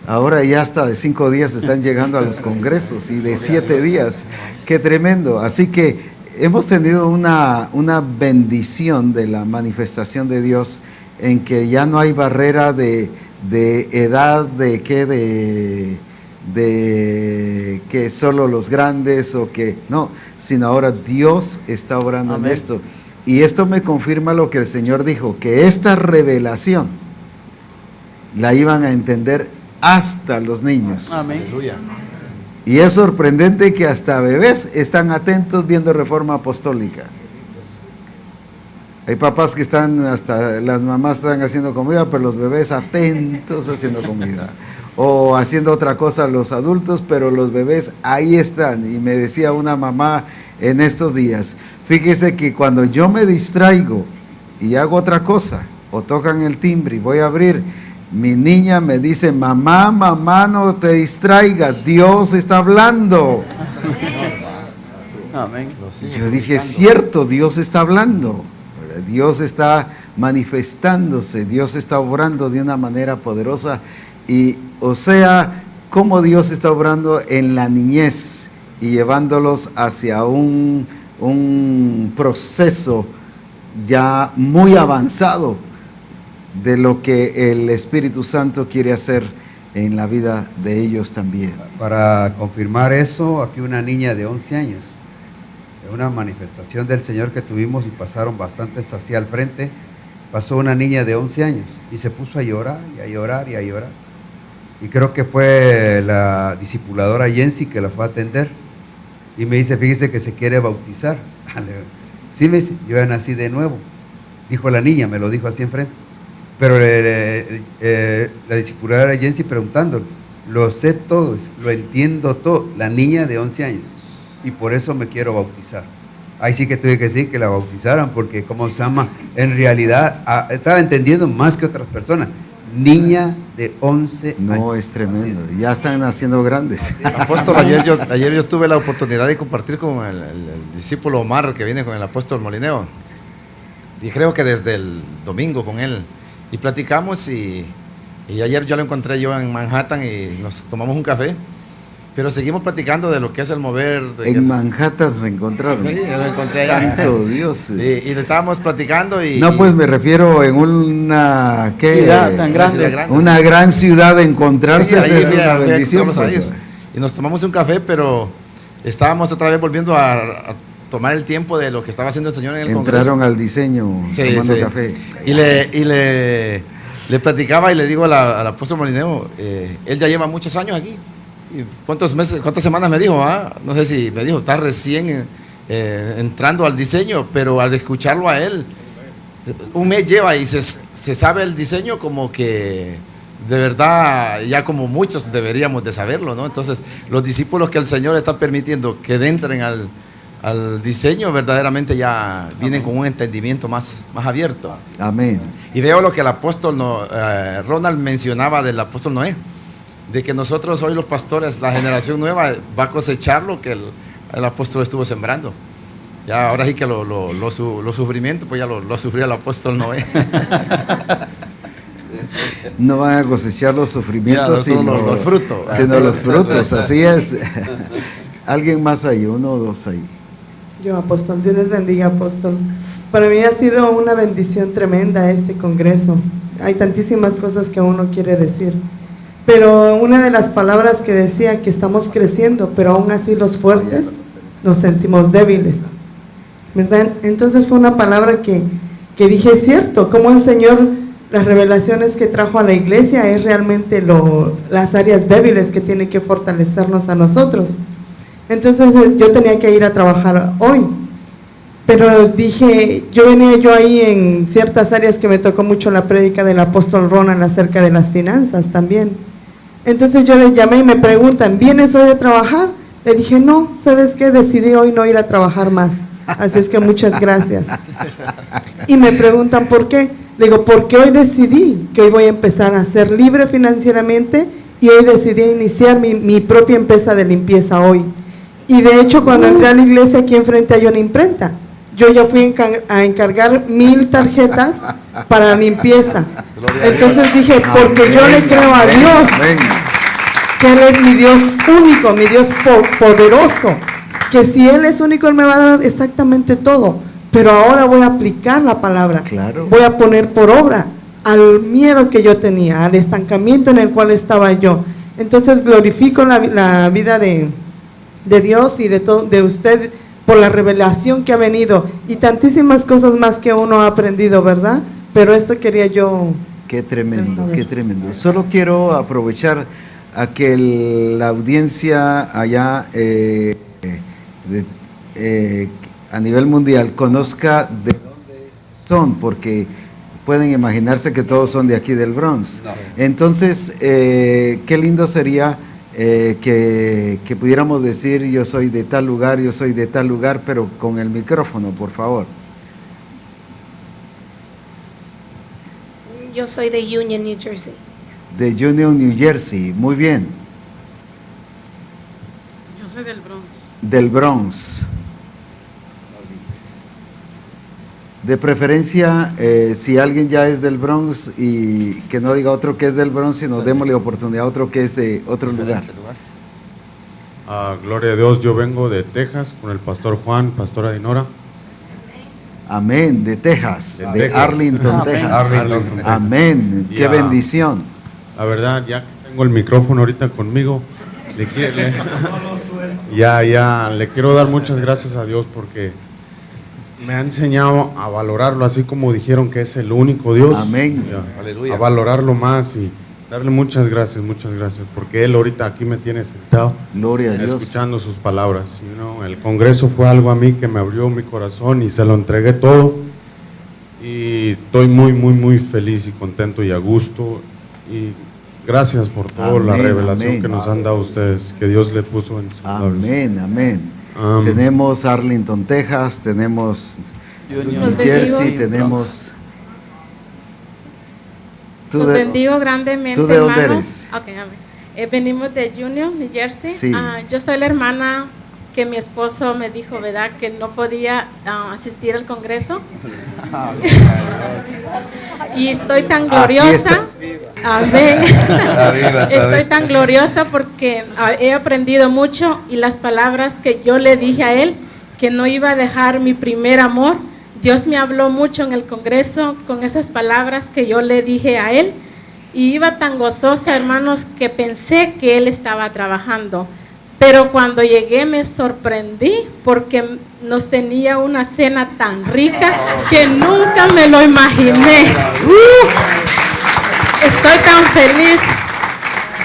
ahora ya hasta de 5 días están llegando a los congresos, y de 7 días. Qué tremendo. Así que hemos tenido una bendición de la manifestación de Dios, en que ya no hay barrera de edad, de que solo los grandes o que no, sino ahora Dios está obrando. Amén. En esto. Y esto me confirma lo que el Señor dijo, que esta revelación la iban a entender hasta los niños.
Amén.
Aleluya.
Y es sorprendente que hasta bebés están atentos viendo Reforma Apostólica. Hay papás que están, hasta las mamás están haciendo comida, pero los bebés atentos haciendo comida. O haciendo otra cosa los adultos, pero los bebés ahí están. Y me decía una mamá en estos días, fíjese que cuando yo me distraigo y hago otra cosa, o tocan el timbre y voy a abrir, mi niña me dice, mamá, no te distraigas, Dios está hablando.
Amén.
Yo dije, cierto, Dios está hablando. Dios está manifestándose, Dios está obrando de una manera poderosa. Y o sea, cómo Dios está obrando en la niñez y llevándolos hacia un proceso ya muy avanzado de lo que el Espíritu Santo quiere hacer en la vida de ellos también.
Para confirmar eso, aquí una niña de 11 años, una manifestación del Señor que tuvimos y pasaron bastantes hacia el frente, pasó una niña de 11 años y se puso a llorar y a llorar y a llorar. Y creo que fue la discipuladora Jensi que la fue a atender y me dice, fíjese que se quiere bautizar. Sí, me dice, yo ya nací de nuevo, dijo la niña, me lo dijo así enfrente. Pero la discipuladora Jensi preguntando, lo sé todo, lo entiendo todo, la niña de 11 años, y por eso me quiero bautizar. Ahí sí que tuve que decir que la bautizaran, porque como se llama, en realidad estaba entendiendo más que otras personas. Niña de 11 años.
No, es tremendo, ya están haciendo grandes.
Apóstol, ayer yo tuve la oportunidad de compartir con el discípulo Omar, que viene con el apóstol Molineo, y creo que desde el domingo con él, y platicamos, y ayer yo lo encontré yo en Manhattan y nos tomamos un café, pero seguimos platicando de lo que es el mover.
En Manhattan se encontraron.
Sí, yo lo encontré allá.
Santo Dios.
Y le estábamos platicando y...
No, pues me refiero en una... ¿qué?
Ciudad tan grande.
Una gran ciudad, encontrarse,
sí,
es una bendición.
Pues, y nos tomamos un café, pero estábamos otra vez volviendo a tomar el tiempo de lo que estaba haciendo el Señor en el Congreso.
Entraron al diseño, tomando café.
Y le platicaba y le digo al apóstol Molineo, él ya lleva muchos años aquí. ¿Cuántas semanas me dijo? No sé si me dijo, está recién entrando al diseño, pero al escucharlo a él, un mes lleva y se sabe el diseño como que de verdad ya como muchos deberíamos de saberlo, ¿no? Entonces los discípulos que el Señor está permitiendo que entren al diseño verdaderamente ya vienen con un entendimiento más abierto.
Amén.
Y veo lo que el apóstol Ronald mencionaba del apóstol Noé, de que nosotros hoy los pastores, la generación nueva, va a cosechar lo que el apóstol estuvo sembrando. Ya ahora sí que los sufrimientos, pues ya lo sufrió el apóstol Noé.
No van a cosechar los sufrimientos,
ya, no, los frutos.
Sino los frutos, así es. Alguien más ahí, 1 o 2 ahí.
Yo, apóstol, Dios les bendiga, apóstol. Para mí ha sido una bendición tremenda este congreso. Hay tantísimas cosas que uno quiere decir. Pero una de las palabras que decía que estamos creciendo, pero aún así los fuertes nos sentimos débiles. ¿verdad? Entonces fue una palabra que dije, es cierto, como el Señor, las revelaciones que trajo a la iglesia es realmente las áreas débiles que tiene que fortalecernos a nosotros. Entonces yo tenía que ir a trabajar hoy, pero dije, yo venía ahí en ciertas áreas que me tocó mucho la prédica del apóstol Ronald acerca de las finanzas también. Entonces yo le llamé y me preguntan, ¿vienes hoy a trabajar? Le dije, no, ¿sabes qué? Decidí hoy no ir a trabajar más, así es que muchas gracias. Y me preguntan, ¿por qué? Le digo, porque hoy decidí que hoy voy a empezar a ser libre financieramente y hoy decidí iniciar mi propia empresa de limpieza hoy. Y de hecho, cuando entré a la iglesia, aquí enfrente hay una imprenta. Yo ya fui a encargar 1000 tarjetas para limpieza. Entonces dije, porque yo le creo a Dios, que Él es mi Dios único, mi Dios poderoso, que si Él es único, Él me va a dar exactamente todo. Pero ahora voy a aplicar la palabra, voy a poner por obra al miedo que yo tenía, al estancamiento en el cual estaba yo. Entonces glorifico la vida de Dios y de usted por la revelación que ha venido y tantísimas cosas más que uno ha aprendido, ¿verdad? Pero esto quería yo...
Qué tremendo, qué tremendo. Solo quiero aprovechar a que la audiencia allá a nivel mundial conozca de dónde son, porque pueden imaginarse que todos son de aquí del Bronx. No. Entonces, qué lindo sería que pudiéramos decir, yo soy de tal lugar, yo soy de tal lugar, pero con el micrófono, por favor.
Yo soy de Union, New Jersey.
De Union, New Jersey, muy bien.
Yo soy del Bronx.
Del Bronx. De preferencia, si alguien ya es del Bronx y que no diga otro que es del Bronx, sino démosle oportunidad a otro que es de otro lugar.
Gloria a Dios, yo vengo de Texas con el pastor Juan, pastora Dinora.
Amén, de Texas, de
Texas.
Arlington,
Amén.
Texas.
Arlington, Texas.
Amén, qué bendición.
La verdad, ya que tengo el micrófono ahorita conmigo, le quiero dar muchas gracias a Dios porque me ha enseñado a valorarlo, así como dijeron que es el único Dios.
Amén.
A valorarlo más y darle muchas gracias, porque Él ahorita aquí me tiene sentado,
Gloria a Dios,
escuchando sus palabras. El Congreso fue algo a mí que me abrió mi corazón y se lo entregué todo. Y estoy muy, muy, muy feliz y contento y a gusto. Y gracias por toda la revelación que nos han dado ustedes, que Dios le puso en sus labios.
Amén, amén. Tenemos Arlington, Texas, tenemos New Jersey, tenemos...
Los bendigo grandemente,
¿tú de dónde
hermanos.
eres?
Okay, venimos de Union, New Jersey.
Sí.
Yo soy la hermana que mi esposo me dijo, ¿verdad?, que no podía asistir al Congreso. Y estoy tan gloriosa. Amén. Estoy tan gloriosa porque he aprendido mucho y las palabras que yo le dije a él, que no iba a dejar mi primer amor. Dios me habló mucho en el Congreso con esas palabras que yo le dije a él y iba tan gozosa, hermanos, que pensé que él estaba trabajando. Pero cuando llegué me sorprendí porque nos tenía una cena tan rica que nunca me lo imaginé. Estoy tan feliz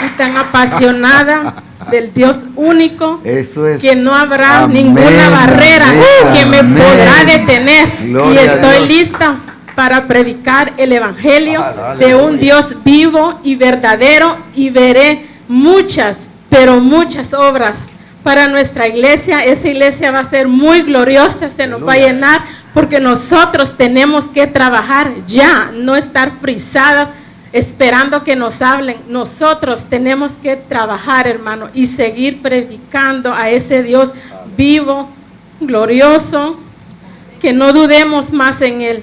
y tan apasionada del Dios único.
Eso es.
Que no habrá
Amén,
ninguna barrera que me podrá detener.
Gloria
y
a
estoy
Dios.
lista para predicar el evangelio de un Dios vivo y verdadero, y veré muchas, pero muchas obras para nuestra iglesia. Esa iglesia va a ser muy gloriosa, se nos va a llenar, porque nosotros tenemos que trabajar ya, no estar frisadas esperando que nos hablen. Nosotros tenemos que trabajar, hermano, y seguir predicando a ese Dios vivo, glorioso, que no dudemos más en Él.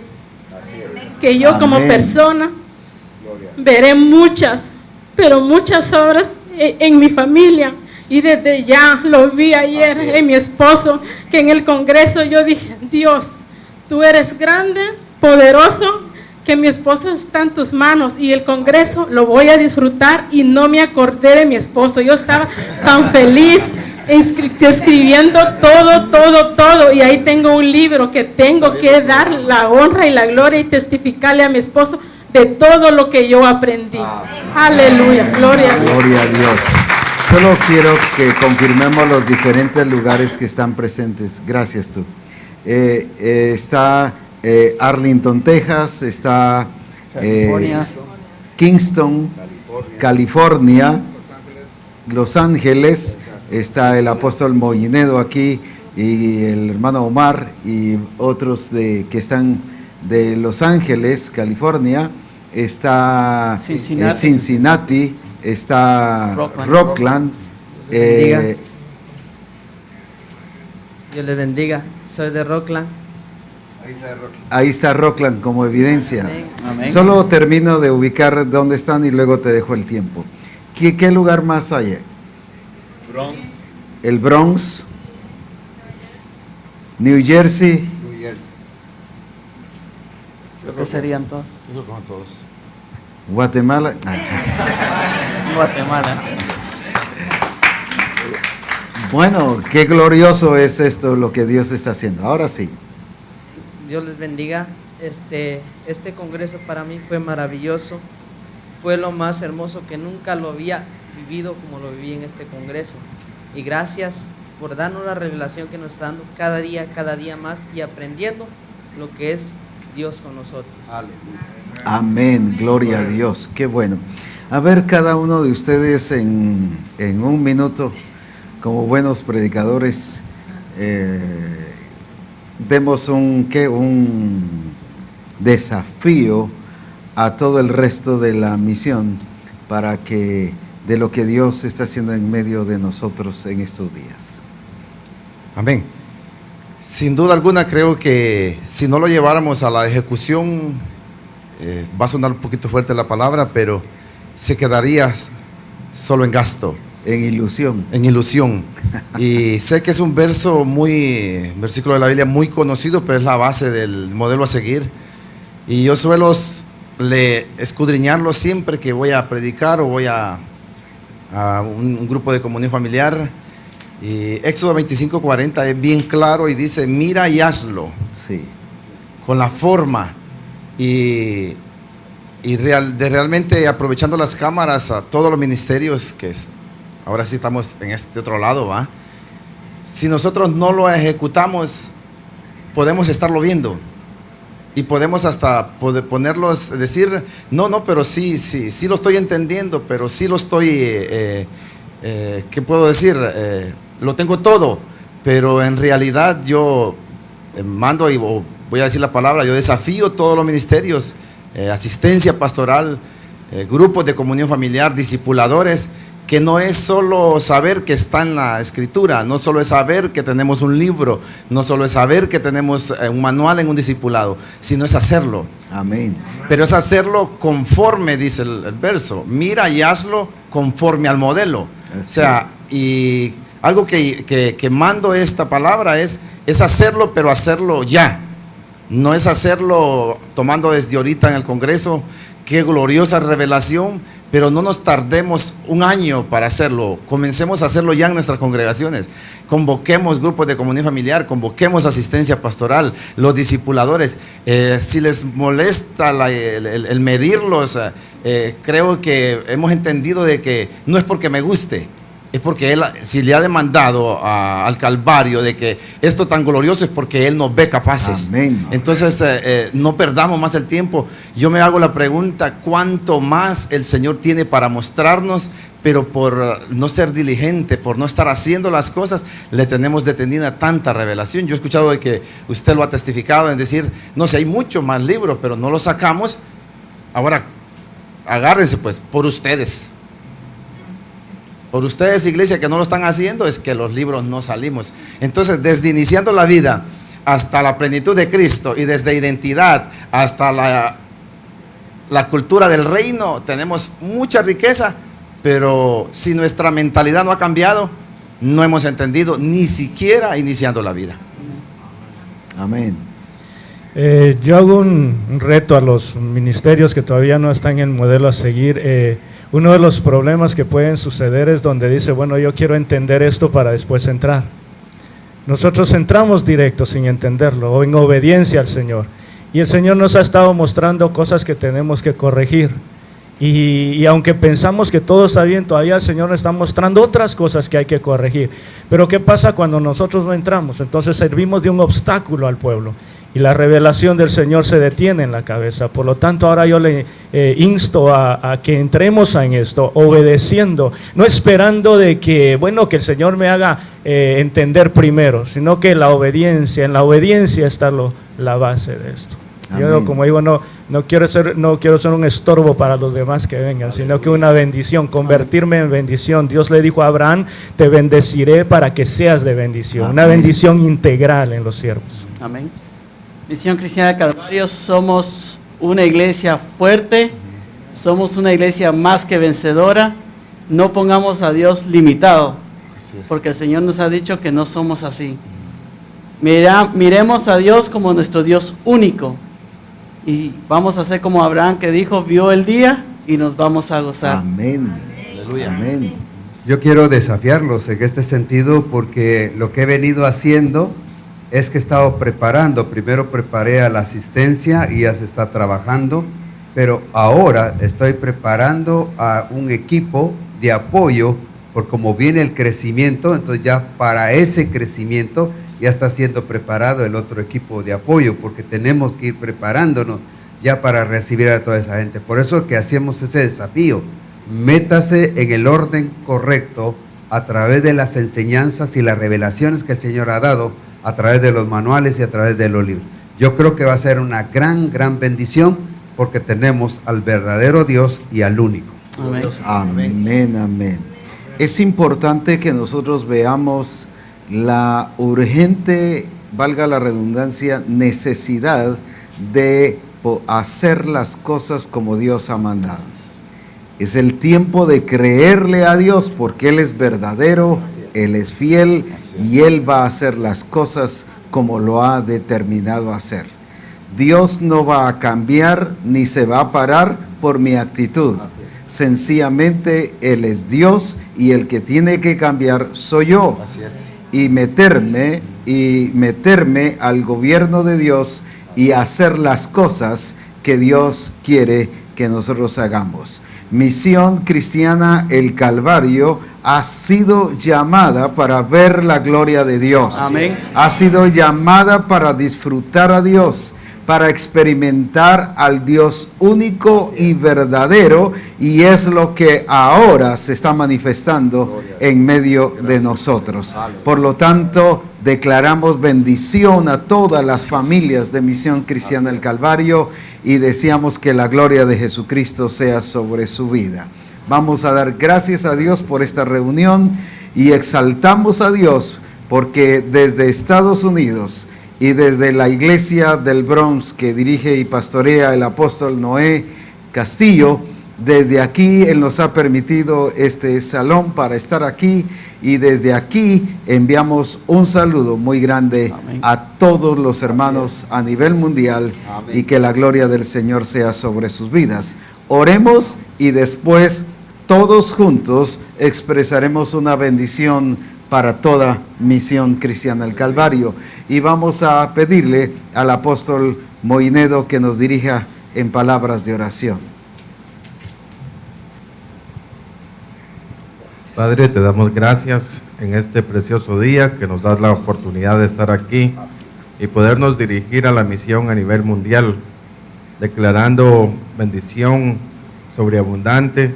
Que yo como persona veré muchas, pero muchas obras en mi familia. Y desde ya lo vi ayer en mi esposo, que en el Congreso yo dije, Dios, tú eres grande, poderoso, que mi esposo está en tus manos y el Congreso lo voy a disfrutar. Y no me acordé de mi esposo, yo estaba tan feliz escribiendo todo, y ahí tengo un libro que tengo que dar la honra y la gloria y testificarle a mi esposo de todo lo que yo aprendí. Aleluya, gloria a Dios.
Gloria a Dios. Solo quiero que confirmemos los diferentes lugares que están presentes. Gracias tú. Está Arlington, Texas, está Kingston, California, Los Ángeles, está el apóstol Moinedo aquí y el hermano Omar y otros que están de Los Ángeles, California, está Cincinnati, está Rockland.
Dios les bendiga, soy de Rockland.
Ahí está Rockland como evidencia.
Amén.
Solo termino de ubicar dónde están y luego te dejo el tiempo. ¿Qué lugar más hay?
Bronx.
El Bronx, New Jersey.
Creo que serían todos.
Yo creo que son todos.
Guatemala.
Guatemala.
Bueno, qué glorioso es esto lo que Dios está haciendo. Ahora sí.
Dios les bendiga. Este congreso para mí fue maravilloso. Fue lo más hermoso que nunca lo había vivido como lo viví en este congreso. Y gracias por darnos la revelación que nos está dando cada día más y aprendiendo lo que es Dios con nosotros.
Amén, gloria a Dios, qué bueno. A ver, cada uno de ustedes en un minuto, como buenos predicadores, demos un desafío a todo el resto de la misión para que de lo que Dios está haciendo en medio de nosotros en estos días.
Amén. Sin duda alguna creo que si no lo lleváramos a la ejecución, va a sonar un poquito fuerte la palabra, pero se quedaría solo en gasto.
En ilusión.
En ilusión. Y sé que es un versículo de la Biblia muy conocido, pero es la base del modelo a seguir. Y yo suelo escudriñarlo siempre que voy a predicar o voy a un grupo de comunión familiar. Y Éxodo 25:40 es bien claro y dice: mira y hazlo.
Sí. Con
la forma y realmente aprovechando las cámaras a todos los ministerios que ahora sí estamos en este otro lado, ¿va? Si nosotros no lo ejecutamos, podemos estarlo viendo y podemos hasta ponerlos, decir, no, pero sí lo estoy entendiendo, pero sí lo estoy, ¿qué puedo decir? Lo tengo todo, pero en realidad yo mando y voy a decir la palabra, yo desafío todos los ministerios, asistencia pastoral, grupos de comunión familiar, discipuladores, que no es solo saber que está en la escritura, no solo es saber que tenemos un libro, no solo es saber que tenemos un manual en un discipulado, sino es hacerlo.
Amén.
Pero es hacerlo conforme, dice el verso, mira y hazlo conforme al modelo. O sea, y algo que mando esta palabra es hacerlo, pero hacerlo ya. No es hacerlo tomando desde ahorita en el Congreso, qué gloriosa revelación, pero no nos tardemos un año para hacerlo. Comencemos a hacerlo ya en nuestras congregaciones. Convoquemos grupos de comunión familiar, convoquemos asistencia pastoral, los discipuladores. Si les molesta el medirlos, creo que hemos entendido de que no es porque me guste, es porque Él, si le ha demandado al Calvario de que esto tan glorioso, es porque Él nos ve capaces.
Amén.
Entonces, no perdamos más el tiempo. Yo me hago la pregunta, ¿cuánto más el Señor tiene para mostrarnos? Pero por no ser diligente, por no estar haciendo las cosas, le tenemos detenida tanta revelación. Yo he escuchado de que usted lo ha testificado en decir, no sé, hay muchos más libros, pero no los sacamos. Ahora, agárrense pues, por ustedes. Por ustedes, iglesia, que no lo están haciendo, es que los libros no salimos. Entonces, desde iniciando la vida hasta la plenitud de Cristo y desde identidad hasta la cultura del reino, tenemos mucha riqueza, pero si nuestra mentalidad no ha cambiado, no hemos entendido ni siquiera iniciando la vida.
Amén.
Yo hago un reto a los ministerios que todavía no están en el modelo a seguir. Uno de los problemas que pueden suceder es donde dice, bueno, yo quiero entender esto para después entrar. Nosotros entramos directo sin entenderlo o en obediencia al Señor. Y el Señor nos ha estado mostrando cosas que tenemos que corregir. Y aunque pensamos que todo está bien, todavía el Señor nos está mostrando otras cosas que hay que corregir. Pero ¿qué pasa cuando nosotros no entramos? Entonces servimos de un obstáculo al pueblo. Y la revelación del Señor se detiene en la cabeza. Por lo tanto, ahora yo le insto a que entremos en esto, obedeciendo, no esperando de que, bueno, que el Señor me haga entender primero, sino que en la obediencia está la base de esto.
Amén.
Yo, como digo, no quiero ser un estorbo para los demás que vengan, sino que una bendición, convertirme en bendición. Dios le dijo a Abraham, te bendeciré para que seas de bendición. Una bendición integral en los siervos.
Amén. Misión Cristiana del Calvario, somos una iglesia fuerte, somos una iglesia más que vencedora. No pongamos a Dios limitado, porque el Señor nos ha dicho que no somos así. Miremos a Dios como nuestro Dios único y vamos a hacer como Abraham, que dijo, vio el día y nos vamos a gozar.
Amén. Aleluya. Amén.
Yo quiero desafiarlos en este sentido, porque lo que he venido haciendo es que he estado preparando. Primero preparé a la asistencia y ya se está trabajando, pero ahora estoy preparando a un equipo de apoyo, por cómo viene el crecimiento. Entonces ya para ese crecimiento ya está siendo preparado el otro equipo de apoyo, porque tenemos que ir preparándonos ya para recibir a toda esa gente. Por eso que hacemos ese desafío. Métase en el orden correcto a través de las enseñanzas y las revelaciones que el Señor ha dado, a través de los manuales y a través de los libros. Yo creo que va a ser una gran bendición, porque tenemos al verdadero Dios y al único.
Amén.
Amén, amén. Es importante que nosotros veamos la urgente, valga la redundancia, necesidad de hacer las cosas como Dios ha mandado. Es el tiempo de creerle a Dios, porque Él es verdadero, Él es fiel y Él va a hacer las cosas como lo ha determinado hacer. Dios no va a cambiar ni se va a parar por mi actitud. Sencillamente Él es Dios y el que tiene que cambiar soy yo.
Así es.
Y meterme al gobierno de Dios y hacer las cosas que Dios quiere que nosotros hagamos. Misión Cristiana El Calvario ha sido llamada para ver la gloria de Dios.
Amén.
Ha sido llamada para disfrutar a Dios, para experimentar al Dios único y verdadero, y es lo que ahora se está manifestando en medio de nosotros. Por lo tanto, declaramos bendición a todas las familias de Misión Cristiana El Calvario y deseamos que la gloria de Jesucristo sea sobre su vida. Vamos a dar gracias a Dios por esta reunión y exaltamos a Dios porque desde Estados Unidos y desde la iglesia del Bronx que dirige y pastorea el apóstol Noé Castillo, desde aquí Él nos ha permitido este salón para estar aquí, y desde aquí enviamos un saludo muy grande a todos los hermanos a nivel mundial y que la gloria del Señor sea sobre sus vidas. Oremos y después todos juntos expresaremos una bendición para toda Misión Cristiana El Calvario. Y vamos a pedirle al apóstol Moinedo que nos dirija en palabras de oración.
Padre, te damos gracias en este precioso día que nos das la oportunidad de estar aquí y podernos dirigir a la misión a nivel mundial, declarando bendición sobreabundante,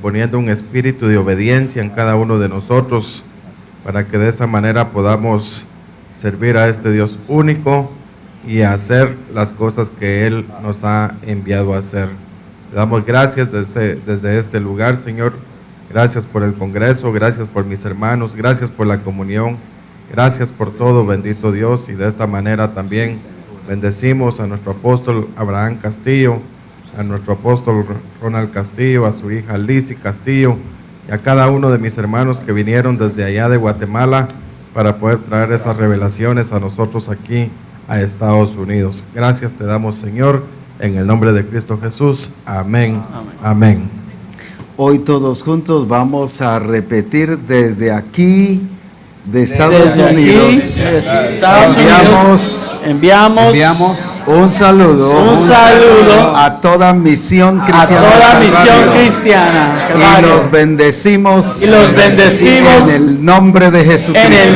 poniendo un espíritu de obediencia en cada uno de nosotros, para que de esa manera podamos servir a este Dios único y hacer las cosas que Él nos ha enviado a hacer. Le damos gracias desde este lugar, Señor. Gracias por el Congreso, gracias por mis hermanos, gracias por la comunión, gracias por todo, bendito Dios. Y de esta manera también bendecimos a nuestro apóstol Abraham Castillo, a nuestro apóstol Ronald Castillo, a su hija Lizzy Castillo y a cada uno de mis hermanos que vinieron desde allá de Guatemala para poder traer esas revelaciones a nosotros aquí
a Estados Unidos. Gracias te damos, Señor, en el nombre de Cristo Jesús. Amén. Amén.
Hoy todos juntos vamos a repetir desde aquí de Estados Unidos. Enviamos un saludo a toda misión cristiana. Y los bendecimos en el nombre de Jesucristo.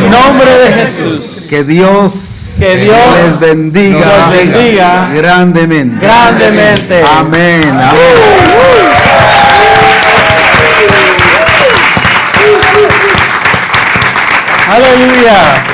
Que Dios les bendiga grandemente. Amén.
Aleluya.